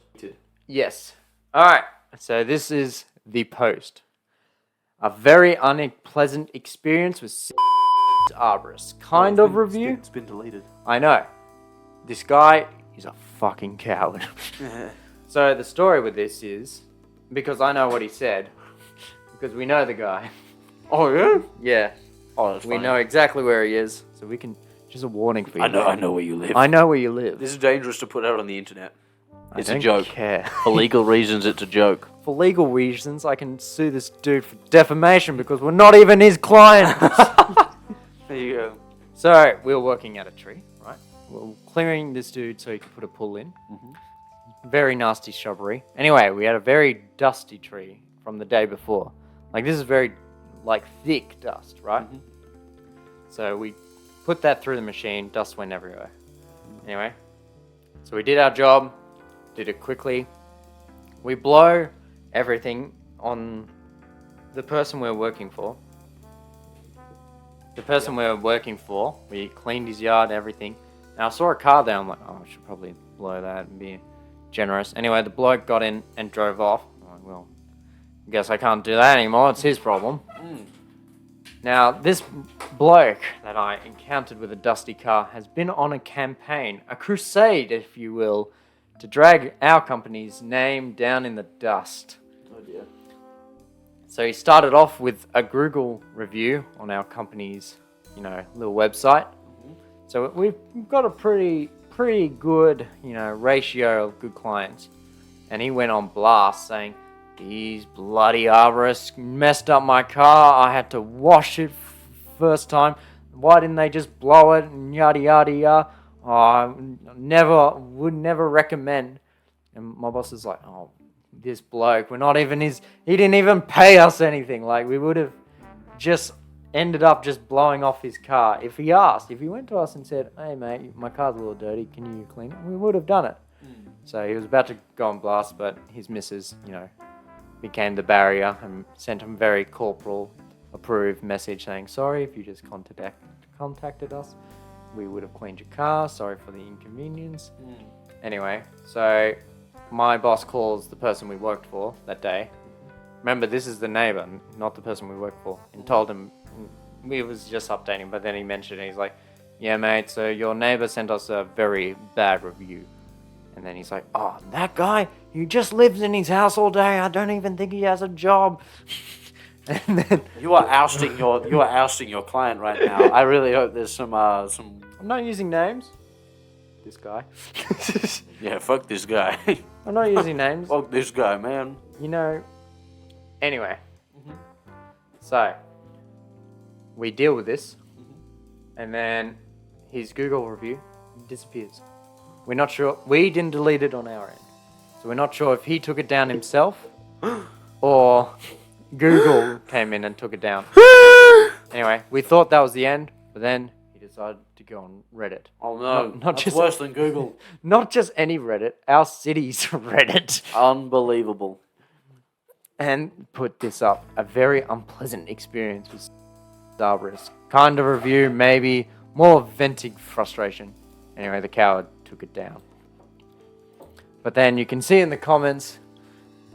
Yes. All right. So this is the post. A very unpleasant experience with arborist. Kind of review. It's been deleted. I know. This guy is a fucking coward. So the story with this is, because I know what he said, because we know the guy. Oh yeah. Yeah. Oh, that's We funny. know exactly where he is, so we can. Just a warning for you. I know where you live. I know where you live. This is dangerous to put out on the internet. It's I a don't joke. care. For legal reasons, it's a joke. For legal reasons, I can sue this dude for defamation because we're not even his client. There you go. So we were working at a tree, right? We were clearing this dude so he could put a pull in. Very nasty shrubbery. Anyway, we had a very dusty tree from the day before. Like this is very, thick dust, right? So we put that through the machine. Dust went everywhere. Anyway, so we did our job. Did it quickly. We blow everything on the person we're working for. We cleaned his yard, everything. And I saw a car there. I'm like, oh, I should probably blow that and be generous. Anyway, the bloke got in and drove off. I'm like, well, I guess I can't do that anymore. It's his problem. Now, this bloke that I encountered with a dusty car has been on a campaign, a crusade, if you will, to drag our company's name down in the dust. Oh dear. So he started off with a Google review on our company's, little website. So we've got a pretty good, ratio of good clients. And he went on blast saying, these bloody arborists messed up my car. I had to wash it first time. Why didn't they just blow it and yada yada yada? Oh, would never recommend. And my boss is like, oh, this bloke, he didn't even pay us anything. Like, we would have just ended up just blowing off his car. If he went to us and said, hey mate, my car's a little dirty, can you clean it? We would have done it. So he was about to go on blast, but his missus, became the barrier and sent him a very corporal approved message saying, sorry, if you just contacted us, we would have cleaned your car. Sorry for the inconvenience. Anyway, so my boss calls the person we worked for that day. Remember, this is the neighbor, not the person we worked for. And told him, we was just updating, but then he mentioned it. He's like, yeah, mate, so your neighbor sent us a very bad review. And then he's like, oh, that guy, he just lives in his house all day. I don't even think he has a job. And then You are ousting your client right now. I really hope there's some. I'm not using names. This guy. Yeah, fuck this guy. I'm not using names. Fuck this guy, man. Anyway. So, we deal with this. And then his Google review disappears. We're not sure. We didn't delete it on our end. So we're not sure if he took it down himself or Google came in and took it down. Anyway, we thought that was the end, but then he decided to go on Reddit. Oh no, Not that's just- worse than Google. Not just any Reddit, our city's Reddit. Unbelievable. And put this up. A very unpleasant experience with Starburst. Kind of review, maybe. More venting frustration. Anyway, the coward took it down. But then you can see in the comments,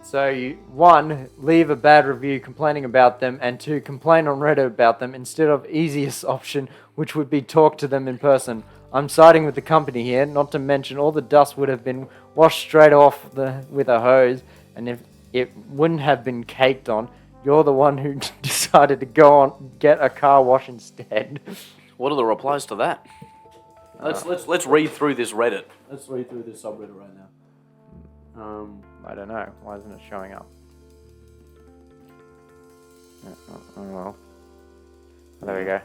so you, 1, leave a bad review complaining about them, and 2, complain on Reddit about them instead of easiest option, which would be talk to them in person. I'm siding with the company here, not to mention all the dust would have been washed straight off with a hose, and if it wouldn't have been caked on, you're the one who decided to go on get a car wash instead. What are the replies to that? Let's read through this Reddit. Let's read through this subreddit right now. I don't know. Why isn't it showing up? Oh well. There we go.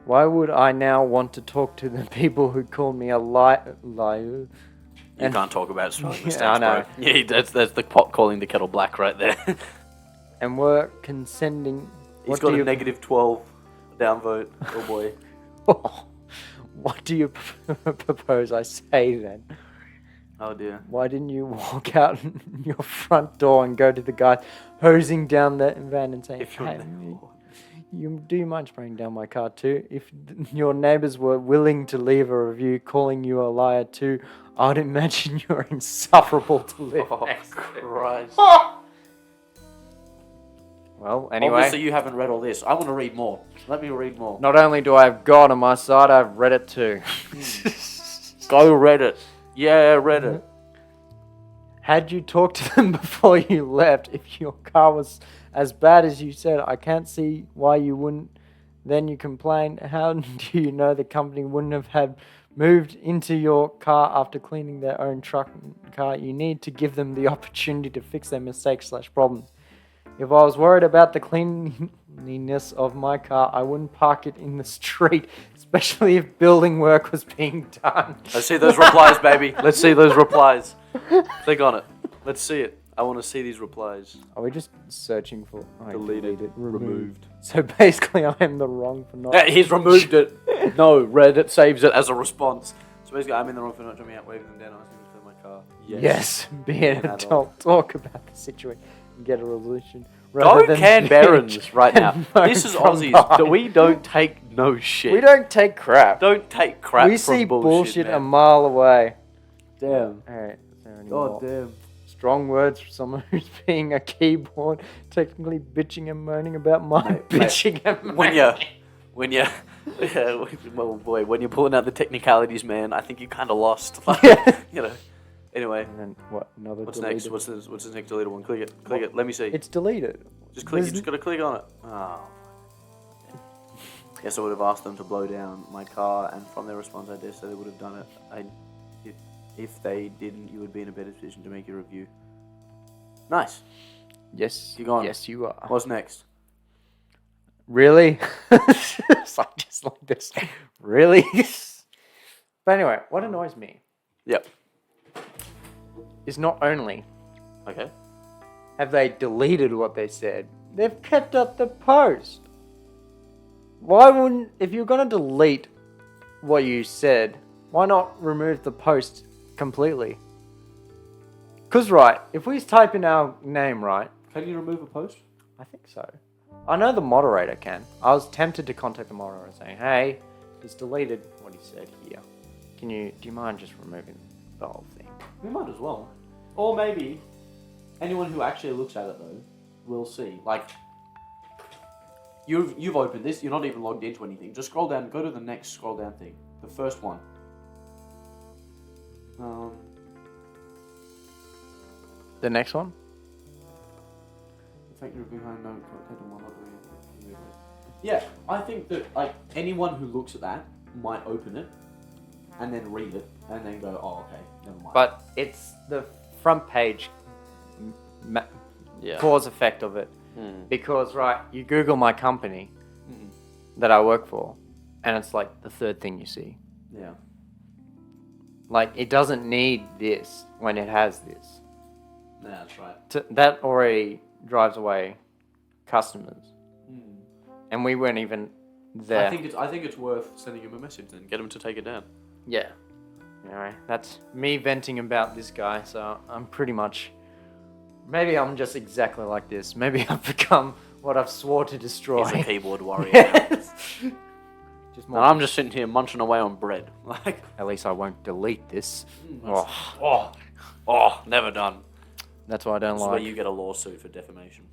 Why would I now want to talk to the people who called me a liar? You can't talk about spelling mistakes, I know. bro. Yeah, that's the pot calling the kettle black right there. And we're consenting. He's got a negative 12 downvote. Oh boy. What do you propose I say then? Oh dear. Why didn't you walk out your front door and go to the guy hosing down the van and say, If you're hey, do you mind spraying down my car too? If your neighbors were willing to leave a review calling you a liar too, I would imagine you're insufferable to live next to. Christ. Well, anyway. Obviously you haven't read all this. I want to read more. Let me read more. Not only do I have God on my side, I've read it too. Go Reddit. Yeah, Reddit. Had you talked to them before you left, if your car was as bad as you said, I can't see why you wouldn't. Then you complain. How do you know the company wouldn't have had moved into your car after cleaning their own car? You need to give them the opportunity to fix their mistakes/problems. If I was worried about the cleanliness of my car, I wouldn't park it in the street, especially if building work was being done. Let's see those replies, baby. Let's see those replies. Click on it. Let's see it. I want to see these replies. Are we just searching for Deleted, removed. So basically I am the wrong for not... He's removed it. No, Reddit saves it as a response. So basically, I'm in the wrong for not jumping out, waving them down, asking them to fill my car. Yes, be an adult. Talk about the situation and get a resolution. Don't Canberrans right now. This is Aussies. We don't take no shit. We don't take crap. Don't take crap We from see bullshit man. a mile away. Damn. Alright, is there any God more? damn. Strong words for someone who's being a keyboard, technically bitching and moaning about my bitching and moaning. When you're well, boy, when you're pulling out the technicalities, man, I think you kind of lost. Like, you know. Anyway. And then what? Another What's deleted. next? What's the next deleted one? Click it. Click it. Let me see. It's deleted. Just click. You just gotta click on it. Oh. Guess I would have asked them to blow down my car, and from their response, I dare say they would have done it. If they didn't, you would be in a better position to make your review. Nice. Yes. You're gone. Yes, you are. What's next? Really? It's like just like this. Really? But anyway, what annoys me Yep. is not only Okay. have they deleted what they said, they've kept up the post. Why wouldn't, if you're going to delete what you said, why not remove the post completely? Because, right, if we type in our name, right? Can you remove a post? I think so. I know the moderator can. I was tempted to contact the moderator saying, hey, he's deleted what he said here. Do you mind just removing the whole thing? We might as well. Or maybe anyone who actually looks at it though will see. Like you've opened this, you're not even logged into anything. Just scroll down, go to the next scroll down thing. The first one. The next one? The fact you're behind no content and whatnot. Yeah, I think that like anyone who looks at that might open it and then read it and then go, oh okay, never mind. But it's the front page cause effect of it. Because, right, you Google my company that I work for, and it's like the third thing you see. Yeah. Like, it doesn't need this when it has this. Yeah, that's right. That already drives away customers. And we weren't even there. I think it's worth sending him a message then. Get him to take it down. Yeah. Anyway, that's me venting about this guy, so I'm pretty much... Maybe I'm just exactly like this. Maybe I've become what I've swore to destroy. He's a keyboard warrior. Yes. Just And I'm just sitting here munching away on bread. Like, At least I won't delete this. Never done. That's why I don't This is like. where you get a lawsuit for defamation.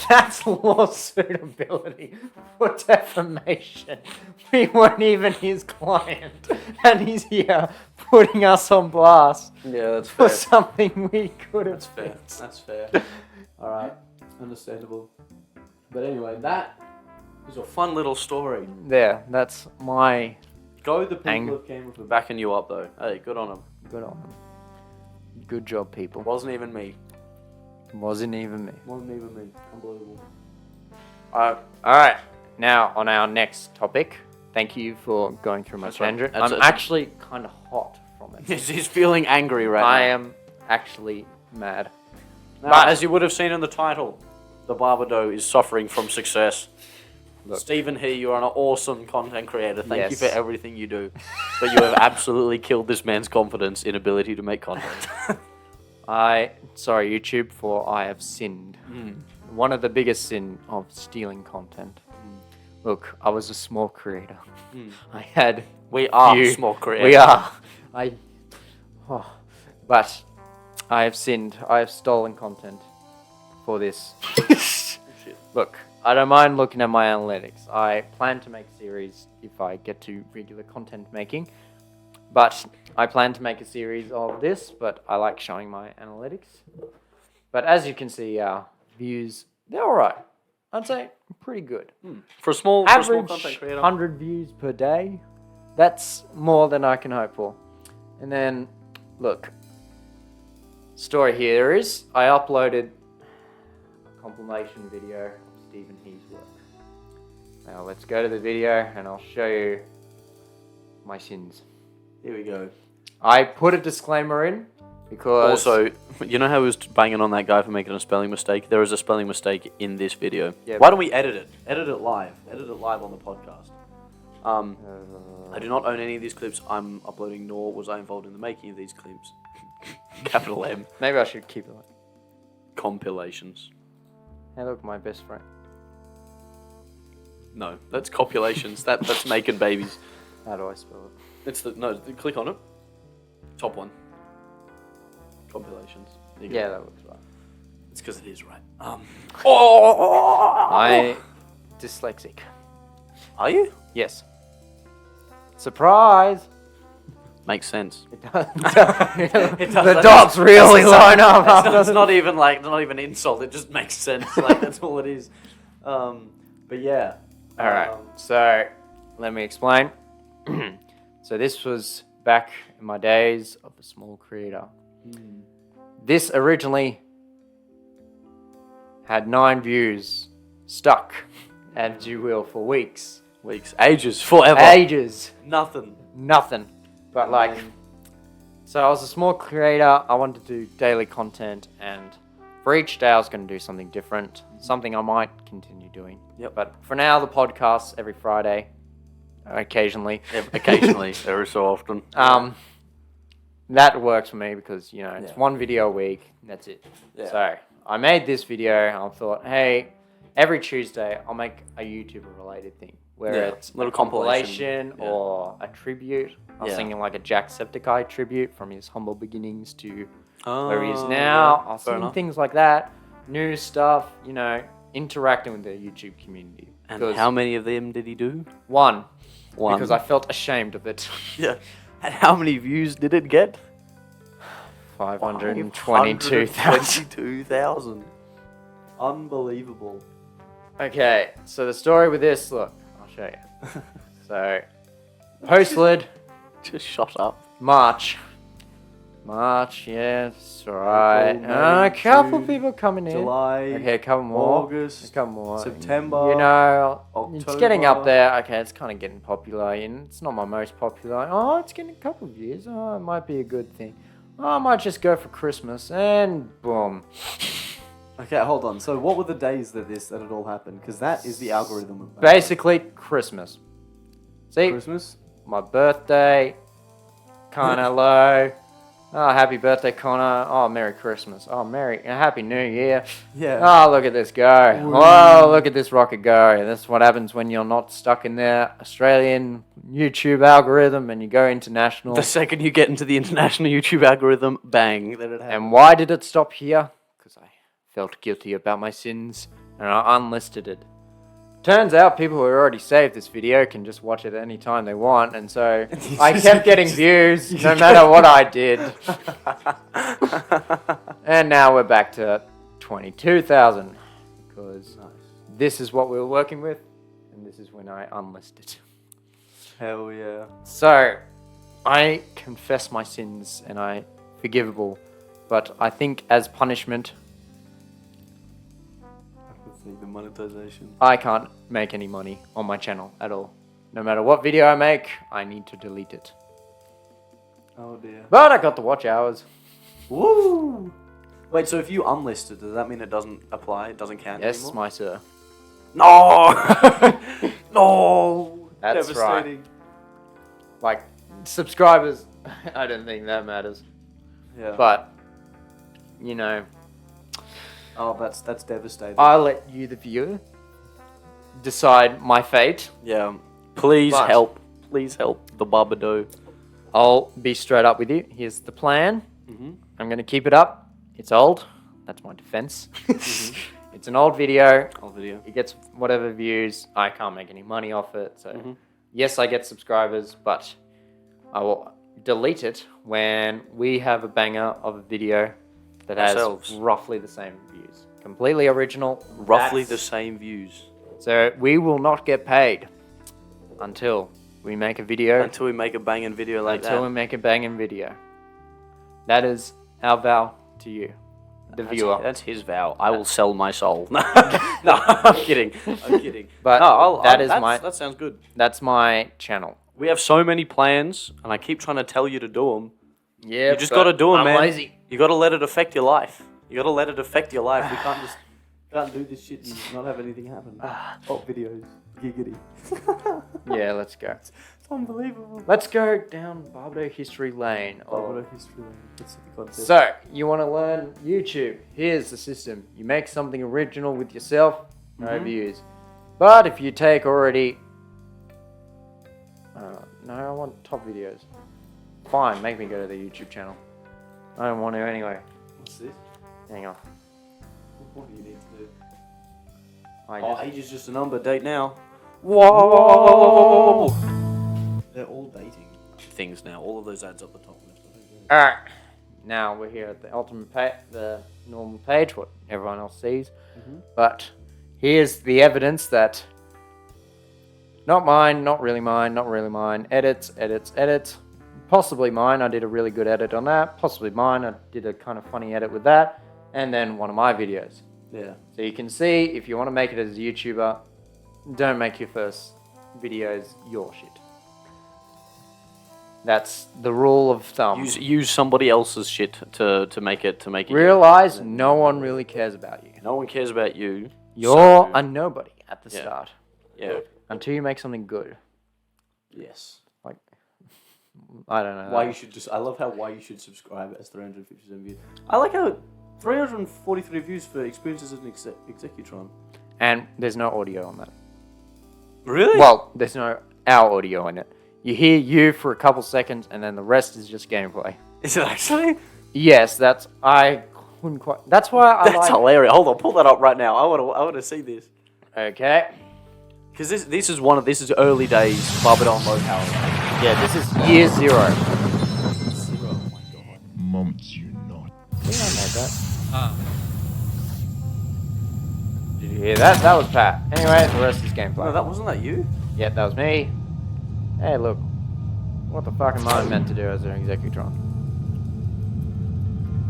That's lawsuitability for defamation. We weren't even his client, and he's here putting us on blast Yeah, that's for something we could have fair. fixed. That's fair. All right, understandable. But anyway, that is a fun little story. There, that's my Go the people of Canberra for backing you up, though. Hey, good on them. good on them. Good job, people. Wasn't even me. Wasn't even me. Wasn't even me. Unbelievable. All right, now on our next topic. Thank you for going through my That's right. tangent. That's I'm it. actually kind of hot from it. He's feeling angry right I now. am actually mad. Now, But- as you would have seen in the title, the Babadoe is suffering from success. Look. Stephen He, you are an awesome content creator. Thank you Yes. for everything you do. But you have absolutely killed this man's confidence in ability to make content. Sorry YouTube, for I have sinned. One of the biggest sin of stealing content. Look, I was a small creator. I had We are few- small creators. We are. But I have sinned. I have stolen content for this. Look, I don't mind looking at my analytics. I plan to make a series if I get to regular content making. But I plan to make a series of this, but I like showing my analytics. But as you can see, our views, they're alright. I'd say pretty good. For a small Average content creator. 100 views per day. That's more than I can hope for. And then, look, story here is I uploaded a compilation video of Stephen He's work. Now let's go to the video and I'll show you my sins. Here we go. I put a disclaimer in because Also, you know how he was banging on that guy for making a spelling mistake? There is a spelling mistake in this video. Yeah. Why don't we edit it? Edit it live. Edit it live on the podcast. I do not own any of these clips I'm uploading, nor was I involved in the making of these clips. Capital M. maybe I should keep it like, Compilations. hey look, my best friend. No, that's copulations. That's making babies. How do I spell it? It's click on it. Top one. Compilations. There you go. Yeah, that looks right. It's because it is right. I dyslexic. Are you? Yes. Surprise! Makes sense. It does. It does. The dots really line up. It's not even an insult. It just makes sense. Like that's all it is. But yeah. All right. So let me explain. So this was back in my days of a small creator. This originally had 9 views, stuck, as you will, for weeks, Ages. Forever. ages, Nothing. nothing. But like, so I was a small creator. I wanted to do daily content, and for each day I was going to do something different, something I might continue doing. Yep. But for now, the podcast every Friday, occasionally. Occasionally. Every so often. That works for me because, you know, it's Yeah. one video a week. That's it. Yeah. So I made this video and I thought, hey, every Tuesday I'll make a YouTuber related thing where Yeah, it's little a compilation compilation, yeah. or a tribute. I was Yeah. thinking like a Jacksepticeye tribute from his humble beginnings to Oh, where he is now. I was fair thinking enough. things like that, new stuff, you know, interacting with the YouTube community. And Because how many of them did he do? One, One. because I felt ashamed of it. Yeah. And how many views did it get? 522,000. 522,000. Unbelievable. Okay, so the story with this, look, I'll show you. So, posted Just shut up. March, yes, alright. April, A May, couple June, people coming in. July, Okay, a couple more. August, A couple more. September, You know, it's getting up October. there. Okay, it's kind of getting popular. And it's not my most popular. Oh, it's getting a couple of views. Oh, it might be a good thing. Oh, I might just go for Christmas. And boom. Okay, hold on. So what were the days that it all happened? Because that is the algorithm of that. Basically, Christmas. See, Christmas. my birthday, kind of low. Oh, happy birthday, Connor. Oh, Merry Christmas. Oh, Happy New Year. Yeah. Oh, look at this go. Whoa, look at this rocket go. That's what happens when you're not stuck in their Australian YouTube algorithm and you go international. The second you get into the international YouTube algorithm, bang, then it happens. And why did it stop here? Because I felt guilty about my sins and I unlisted it. Turns out people who already saved this video can just watch it any time they want, and so I kept getting views no matter what I did. And now we're back to 22,000 because this is what we were working with, and this is when I unlisted. Hell yeah. So I confess my sins and I'm forgivable, but I think as punishment, The monetization. I can't make any money on my channel at all. No matter what video I make, I need to delete it. Oh dear. But I got the watch hours. Woo! Wait, so if you unlisted, does that mean it doesn't apply? It doesn't count Yes, anymore? my sir. No! No! That's Devastating. Like, subscribers, I don't think that matters. Yeah. But, you know, Oh, that's devastating. I'll let you, the viewer, decide my fate. Yeah. Please But- help. Please help the Babadoe. I'll be straight up with you. Here's the plan. Mm-hmm. I'm going to keep it up. It's old. That's my defense. It's an old video. Old video. It gets whatever views. I can't make any money off it. So, Mhm. yes, I get subscribers, but I will delete it when we have a banger of a video that Ourselves. has roughly the same views. Completely original. Roughly the That's- same views. So, we will not get paid until we make a video. Until we make a banging video like Until we that. make a banging video. That is our vow to you, the viewer. That's his vow. I will sell my soul. No, I'm kidding. I'm kidding. But no, that sounds good. That's my channel. We have so many plans, and I keep trying to tell you to do them. Yeah, You just got to do them, I'm man. lazy. You got to let it affect your life. You got to let it affect your life. We can't just. Can't do this shit and not have anything happen. Oh, videos. Giggity. Yeah, let's go. It's unbelievable. Let's go down Babadoe history lane. Babadoe history. That's the concept. So, you want to learn YouTube? Here's the system. You make something original with yourself, no views. But if you take already... no, I want top videos. Fine, make me go to the YouTube channel. I don't want to anyway. What's this? Hang on. What do you need to do? Age is just a number. Date now. Whoa! They're all dating. Things now. All of those ads up the top left. Alright. Now we're here at the ultimate page, the normal page, what everyone else sees. But here's the evidence that not mine, not really mine, not really mine. Edits, edits, edits. Possibly mine. I did a really good edit on that. Possibly mine. I did a kind of funny edit with that. And then one of my videos. Yeah. So you can see, if you want to make it as a YouTuber, don't make your first videos your shit. That's the rule of thumb. Use somebody else's shit to make it Realize no one really cares about you. No one cares about you. You're a nobody at the Yeah. start. Yeah. Until you make something good. Yes. Like, I don't know. Why you should I love how why you should subscribe as 357 views. I like how 343 views for experiences as an Executron. And there's no audio on that. Really? Well, there's no our audio in it. You hear you for a couple seconds, and then the rest is just gameplay. Is it actually? Yes, I couldn't quite. That's why I That's like. hilarious. Hold on, pull that up right now. I want to see this. Okay. Because this is early days Babadoe and Low Power. Yeah, this is year 0. Oh my god. Moments you not. I think I made that. Did you hear that? That was Pat. Anyway, the rest is gameplay. No, that wasn't that you. Yeah, that was me. Hey, look. What the fuck am I meant to do as an Executron?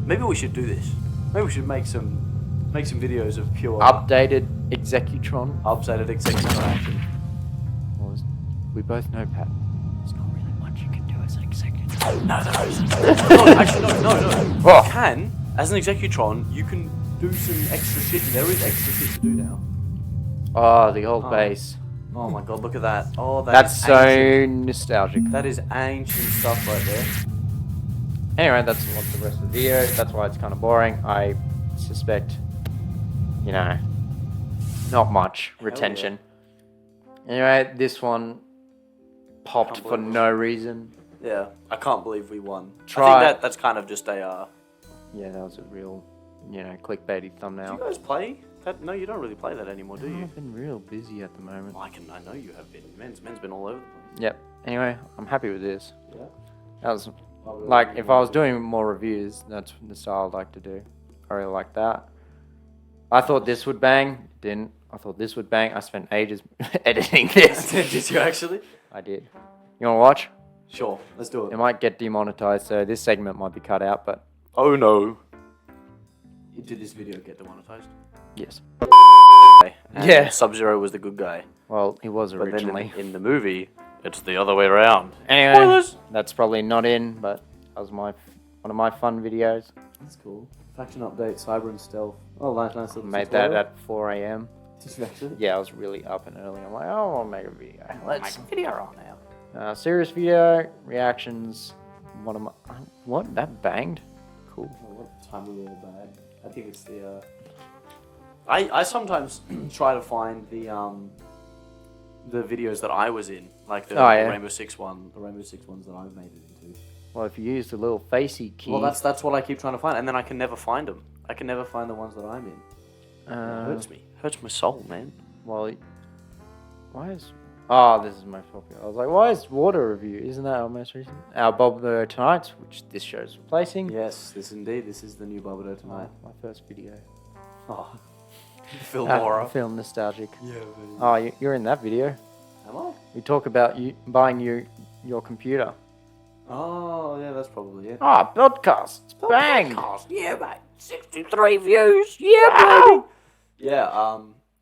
Maybe we should do this. Maybe we should make some videos of pure Updated Executron. updated Executron action. Well, we both know, Pat. There's not really much you can do as an Executron. No, there isn't. No, actually, no. Oh. You can, as an Executron, you can do some extra shit. There is extra shit to do now. Oh, the old base. Oh my god, look at that. Oh, That's is so ancient. nostalgic. That is ancient stuff right there. Anyway, that's what's the rest of the video. That's why it's kind of boring. I suspect, you know, not much retention. Anyway, this one popped for no reason. Yeah, I can't believe we won. Try- I think that's kind of just a. Yeah, that was a real, you know, clickbaity thumbnail. Do you guys play that? No, you don't really play that anymore, do you? I've been real busy at the moment. I know you have been. Men's been all over the place. Yep. Anyway, I'm happy with this. Yeah. That was like, if I was doing more reviews, that's the style I'd like to do. I really like that. I thought this would bang. Didn't. I thought this would bang. I spent ages editing this. Did you actually? I did. You want to watch? Sure, let's do It it. might get demonetized, so this segment might be cut out, but Oh no. Did this video get demonetized? yes. And Yeah. Sub-Zero was the good guy. Well, he was But then originally. in the movie, it's the other way around. Anyway, Spoilers! that's probably not in, but that was one of my fun videos. That's cool. Faction update, cyber and stealth. Oh, nice little Made that tutorial. at 4 a.m. Did you actually? Yeah, I was really up and early. I'm like, oh, I'll make a video. Let's Make a video right now. serious video reactions. One of my what that banged. Cool. Oh, what time we were bad. I think it's the. I sometimes try to find the videos that I was in, like the Oh, yeah. Rainbow Six one. The Rainbow Six ones that I've made it into. Well, if you use the little facey key. Well, that's what I keep trying to find, and then I can never find them. I can never find the ones that I'm in. It uh, hurts me. Hurts my soul, man. well, why is? Oh, this is most popular. I was like, why is water review? Isn't that our most recent? Our Babadoe Tonight, which this show's replacing. Yes, this is the new Babadoe tonight. My first video. Oh, Phil I Laura. feel nostalgic. yeah. Oh, you're in that video. Am I? We talk about you buying your computer. Oh, yeah, that's probably it. Ah, podcasts. Bang. Yeah, mate. 63 views. Yeah, baby. Yeah,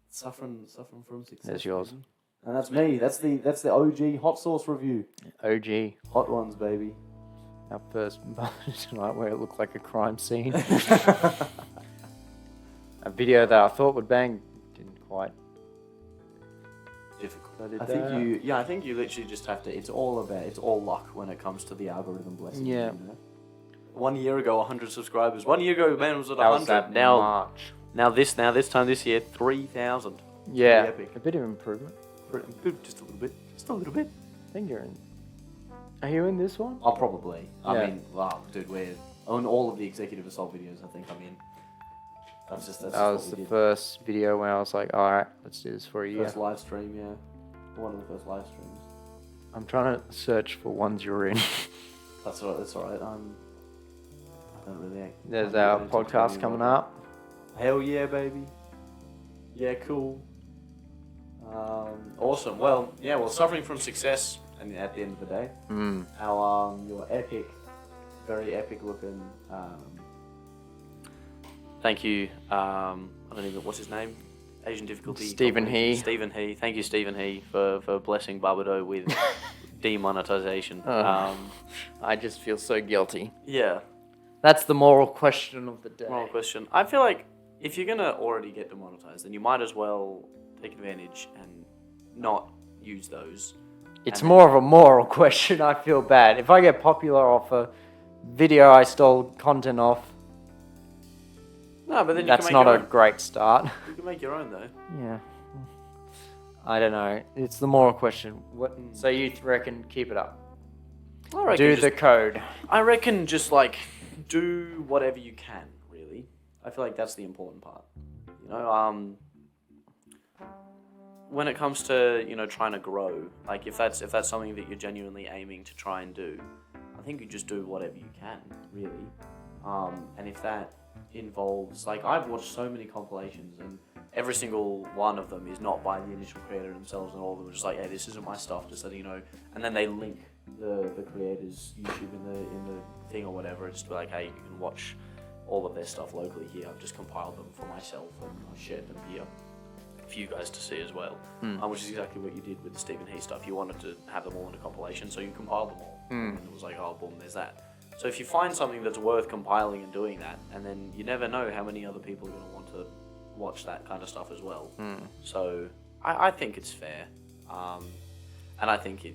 suffering from success. There's yours. baby. And that's me. That's the OG hot sauce review. OG. Hot ones, baby. Our first tonight where it looked like a crime scene. A video that I thought would bang didn't quite. Difficult. I think you literally just have to. It's all luck when it comes to the algorithm blessing. Yeah. You know? 1 year ago, 100 subscribers. 1 year ago, man, was at That was 100. that Now, March. this time this year, 3,000. Yeah, epic. a bit of improvement. Just a little bit. Just a little bit. I think you're in. Are you in this one? Oh, probably. Yeah. I mean, wow, dude, we're on all of the executive assault videos. I think I'm in. That's That just was what the we did. first video where I was like, all right, let's do this for a year. First live stream, yeah. One of the first live streams. I'm trying to search for ones you're in. That's alright. That's alright. I don't really. There's I our don't talk to podcast anyone coming about up. that. Hell yeah, baby. Yeah, cool. Awesome. Well, yeah, well, suffering from success. And at the end of the day, Mm. our your epic, very epic looking. Thank you. I don't even, what's his name? Asian difficulty. Stephen He. Stephen He. Thank you, Stephen He, for blessing Babadoe with demonetization. I just feel so guilty. Yeah. That's the moral question of the day. Moral question. I feel like if you're gonna already get demonetized, then you might as well take advantage and not use those. It's And more of a moral question. I feel bad. If I get popular off a video I stole content off, No, but then that's you can not make a your own. great start. You can make your own though. Yeah. I don't know. It's the moral question. What? So you reckon keep it up? I reckon Do just, the code. I reckon just like do whatever you can. Really, I feel like that's the important part. You know, when it comes to trying to grow, like if that's something that you're genuinely aiming to try and do, I think you just do whatever you can. Really, and if that involves like I've watched so many compilations and every single one of them is not by the initial creator themselves, and all of them are just like, hey, this isn't my stuff, just letting you know. And then they link the creator's YouTube in the thing or whatever. It's just like, hey, you can watch all of their stuff locally here. I've just compiled them for myself and I shared them here for you guys to see as well. Which is exactly what you did with the Stephen He stuff. You wanted to have them all in a compilation, so you compiled them all. And it was like, oh, boom, there's that. So if you find something that's worth compiling and doing that, and then you never know how many other people are going to want to watch that kind of stuff as well. So I think it's fair, and I think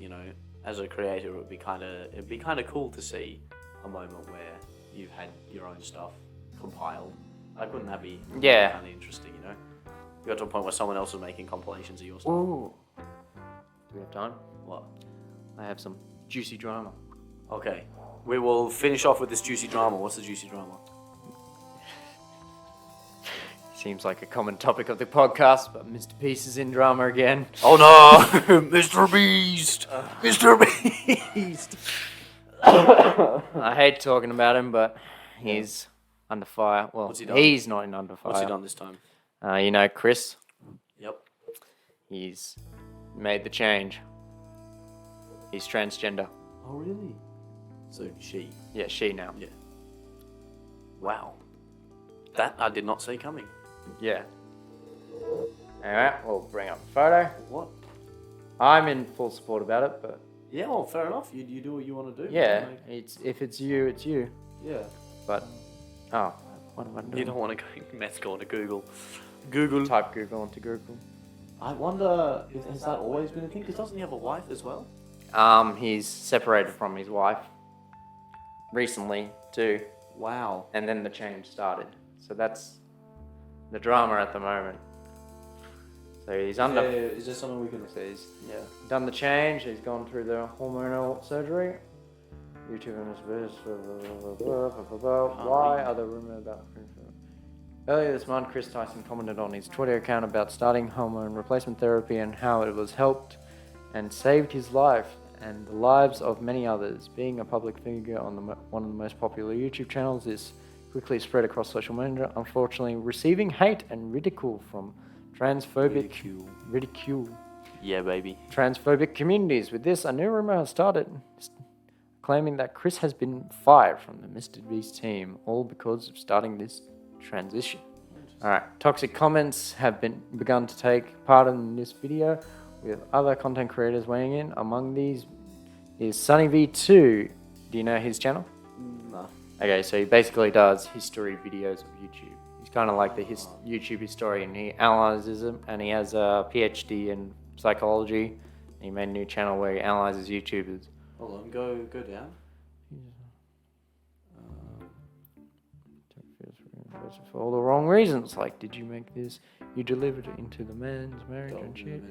as a creator, it'd be kind of cool to see a moment where you've had your own stuff compiled. Like, wouldn't that be Yeah. kind of interesting, you know? You got to a point where someone else is making compilations of your stuff. Ooh. Do we have time? What? I have some juicy drama. Okay. We will finish off with this juicy drama. What's the juicy drama? Seems like a common topic of the podcast, but Mr. Beast is in drama again. Oh no! Mr. Beast! Mr. Beast! I hate talking about him, but he's under fire. Well, What's he done? he's not in under fire. What's he done this time? You know, Chris, Yep. he's made the change. He's transgender. Oh, really? So she. Yeah, she now. Yeah. Wow. That I did not see coming. Yeah. Alright, we'll bring up a photo. What? I'm in full support about it, but Yeah, well, fair enough. You do what you want to do. yeah, Like, if it's you, it's you. yeah. But, oh, what am I doing? You don't want to go. Let's go to Google. Google. Type Google into Google. I wonder if has that always been a thing? Because doesn't he have a wife as well? He's separated from his wife recently too, Wow. and then the change started. So that's the drama at the moment. So he's under. Is there something we can? So he's done the change. He's gone through the hormonal surgery. YouTube and his verse. Why are the rumor about? Earlier this month, Chris Tyson commented on his Twitter account about starting hormone replacement therapy and how it was helped and saved his life and the lives of many others. Being a public figure on one of the most popular YouTube channels, this quickly spread across social media, unfortunately receiving hate and ridicule from ridicule. Yeah, baby. Transphobic communities. With this, a new rumor has started claiming that Chris has been fired from the Mr. Beast team, all because of starting this transition. Alright, toxic comments have begun to take part in this video, with other content creators weighing in. Among these is SunnyV2. Do you know his channel? No. Okay, so he basically does history videos of YouTube. He's kind of like the YouTube historian. He analyzes them, and he has a PhD in psychology. And he made a new channel where he analyzes YouTubers. Hold on. Go down. For all the wrong reasons, like, did you make this? You delivered it into the man's marriage and shit.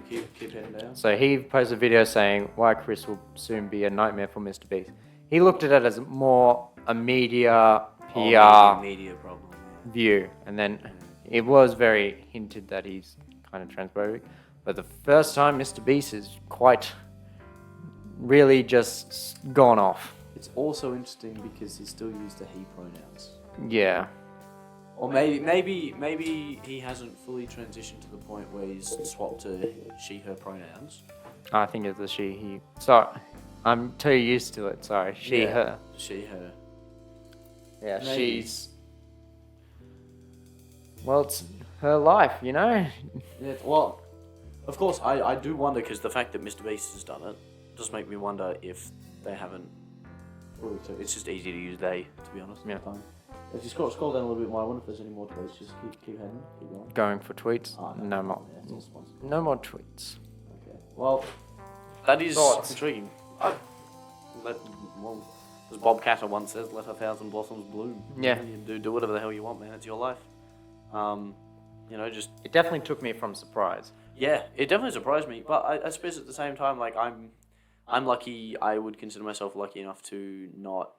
Keep heading down. So he posted a video saying why Chris will soon be a nightmare for Mr. Beast. He looked at it as more a media PR media problem. view, and then it was very hinted that he's kind of transphobic. But the first time Mr. Beast is quite really just gone off. It's also interesting because he still used the he pronouns. Yeah. Or maybe he hasn't fully transitioned to the point where he's swapped to she/her pronouns. I think it's a she, he. Sorry, I'm too used to it. Sorry, she, her. She/her. Yeah, Maybe. she's. Well, it's her life, you know? Yeah, well, of course, I do wonder, because the fact that Mr. Beast has done it does make me wonder if they haven't. It's just easy to use they, to be honest. Yeah. If you scroll down a little bit more, I wonder if there's any more tweets. Just keep heading, keep going. Going for tweets? No more. Yeah, it's all sponsored. No more tweets. Okay. Well, That is Thoughts? intriguing. As Bob Catter once says, let 1,000 blossoms bloom. Yeah. You do whatever the hell you want, man. It's your life. Just It definitely took me from surprise. yeah, it definitely surprised me. But I suppose at the same time, like I'm lucky. I would consider myself lucky enough to not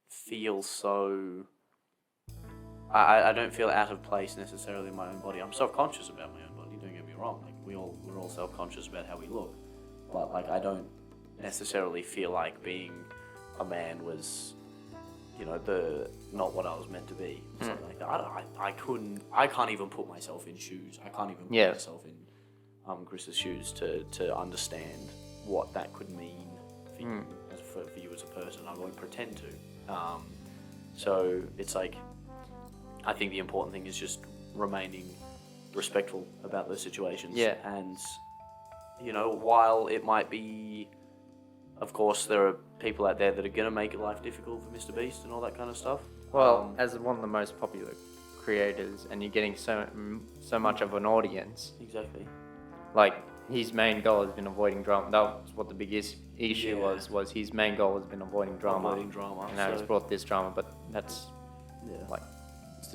feel so. I don't feel out of place necessarily in my own body. I'm self-conscious about my own body. Don't get me wrong. Like we're all self-conscious about how we look, but like I don't necessarily feel like being a man was, not what I was meant to be. Something like that. I can't even put myself in shoes. I can't even put myself in Chris's shoes to understand what that could mean for you, for you as a person. I won't pretend to. So it's like, I think the important thing is just remaining respectful about those situations. Yeah. And, while it might be, of course, there are people out there that are going to make life difficult for Mr. Beast and all that kind of stuff. Well, as one of the most popular creators, and you're getting so much of an audience, Exactly. like, his main goal has been avoiding drama. That was what the biggest issue was his main goal has been avoiding drama. And now he's brought this drama, but that's like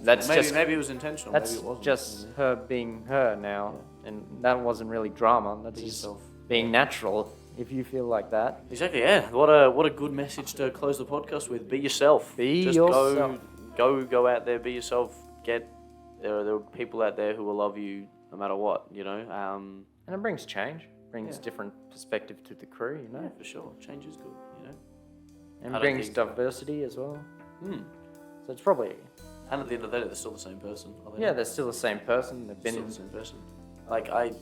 that's maybe it was intentional. That's maybe it wasn't. just her being her now, and that wasn't really drama. That's Be just yourself. being natural. If you feel like that, Exactly. Yeah. What a good message to close the podcast with. Be yourself. Be just yourself. Go out there. Be yourself. There are people out there who will love you no matter what. You know. and it brings change, brings different perspective to the crew. You know, Yeah, for sure. Change is good. You know. and I don't brings think- diversity as well. Hmm. So it's probably And at the end of the day, they're still the same person. Are they yeah, not? they're still the same person. They've Still been the same person. Like I'm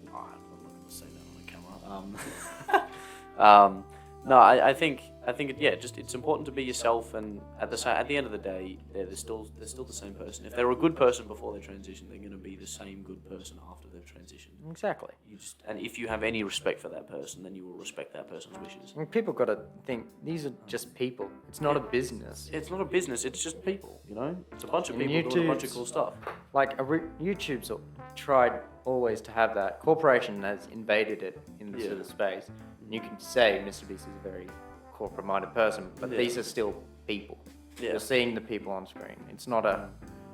not going to say that on the camera. No, I think it's important to be yourself, and at the end of the day, they're still the same person. If they're a good person before they transition, they're going to be the same good person after they've transitioned. exactly. And if you have any respect for that person, then you will respect that person's wishes. And people got to think these are just people. It's not a business. It's not a business; it's just people. You know, it's a bunch of And people doing a bunch of YouTube's- cool stuff. Like YouTube's tried always to have that. Corporation has invaded it in the sort of space. And you can say Mr. Beast is a very corporate-minded person, but these are still people. Yeah. You're seeing the people on screen. It's not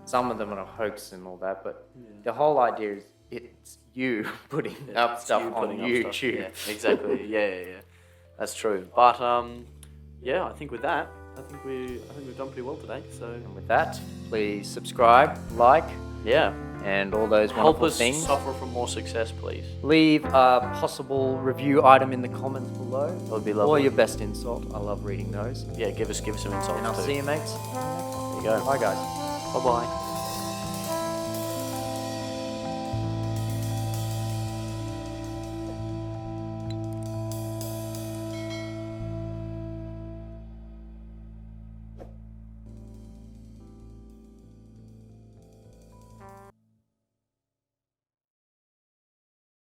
some of them are a hoax and all that, but the whole idea is it's you putting up stuff You on putting up YouTube. stuff. Yeah, exactly. yeah. That's true. But I think with that, I think we've done pretty well today. So And with that, please subscribe, like, yeah, and all those help wonderful us things. suffer from more success, please. Leave a possible review item in the comments below. That would be Or lovely. your best insult. I love reading those. Yeah, give us some insults And I'll too. see you, mates. There you go. Bye, guys. Bye bye.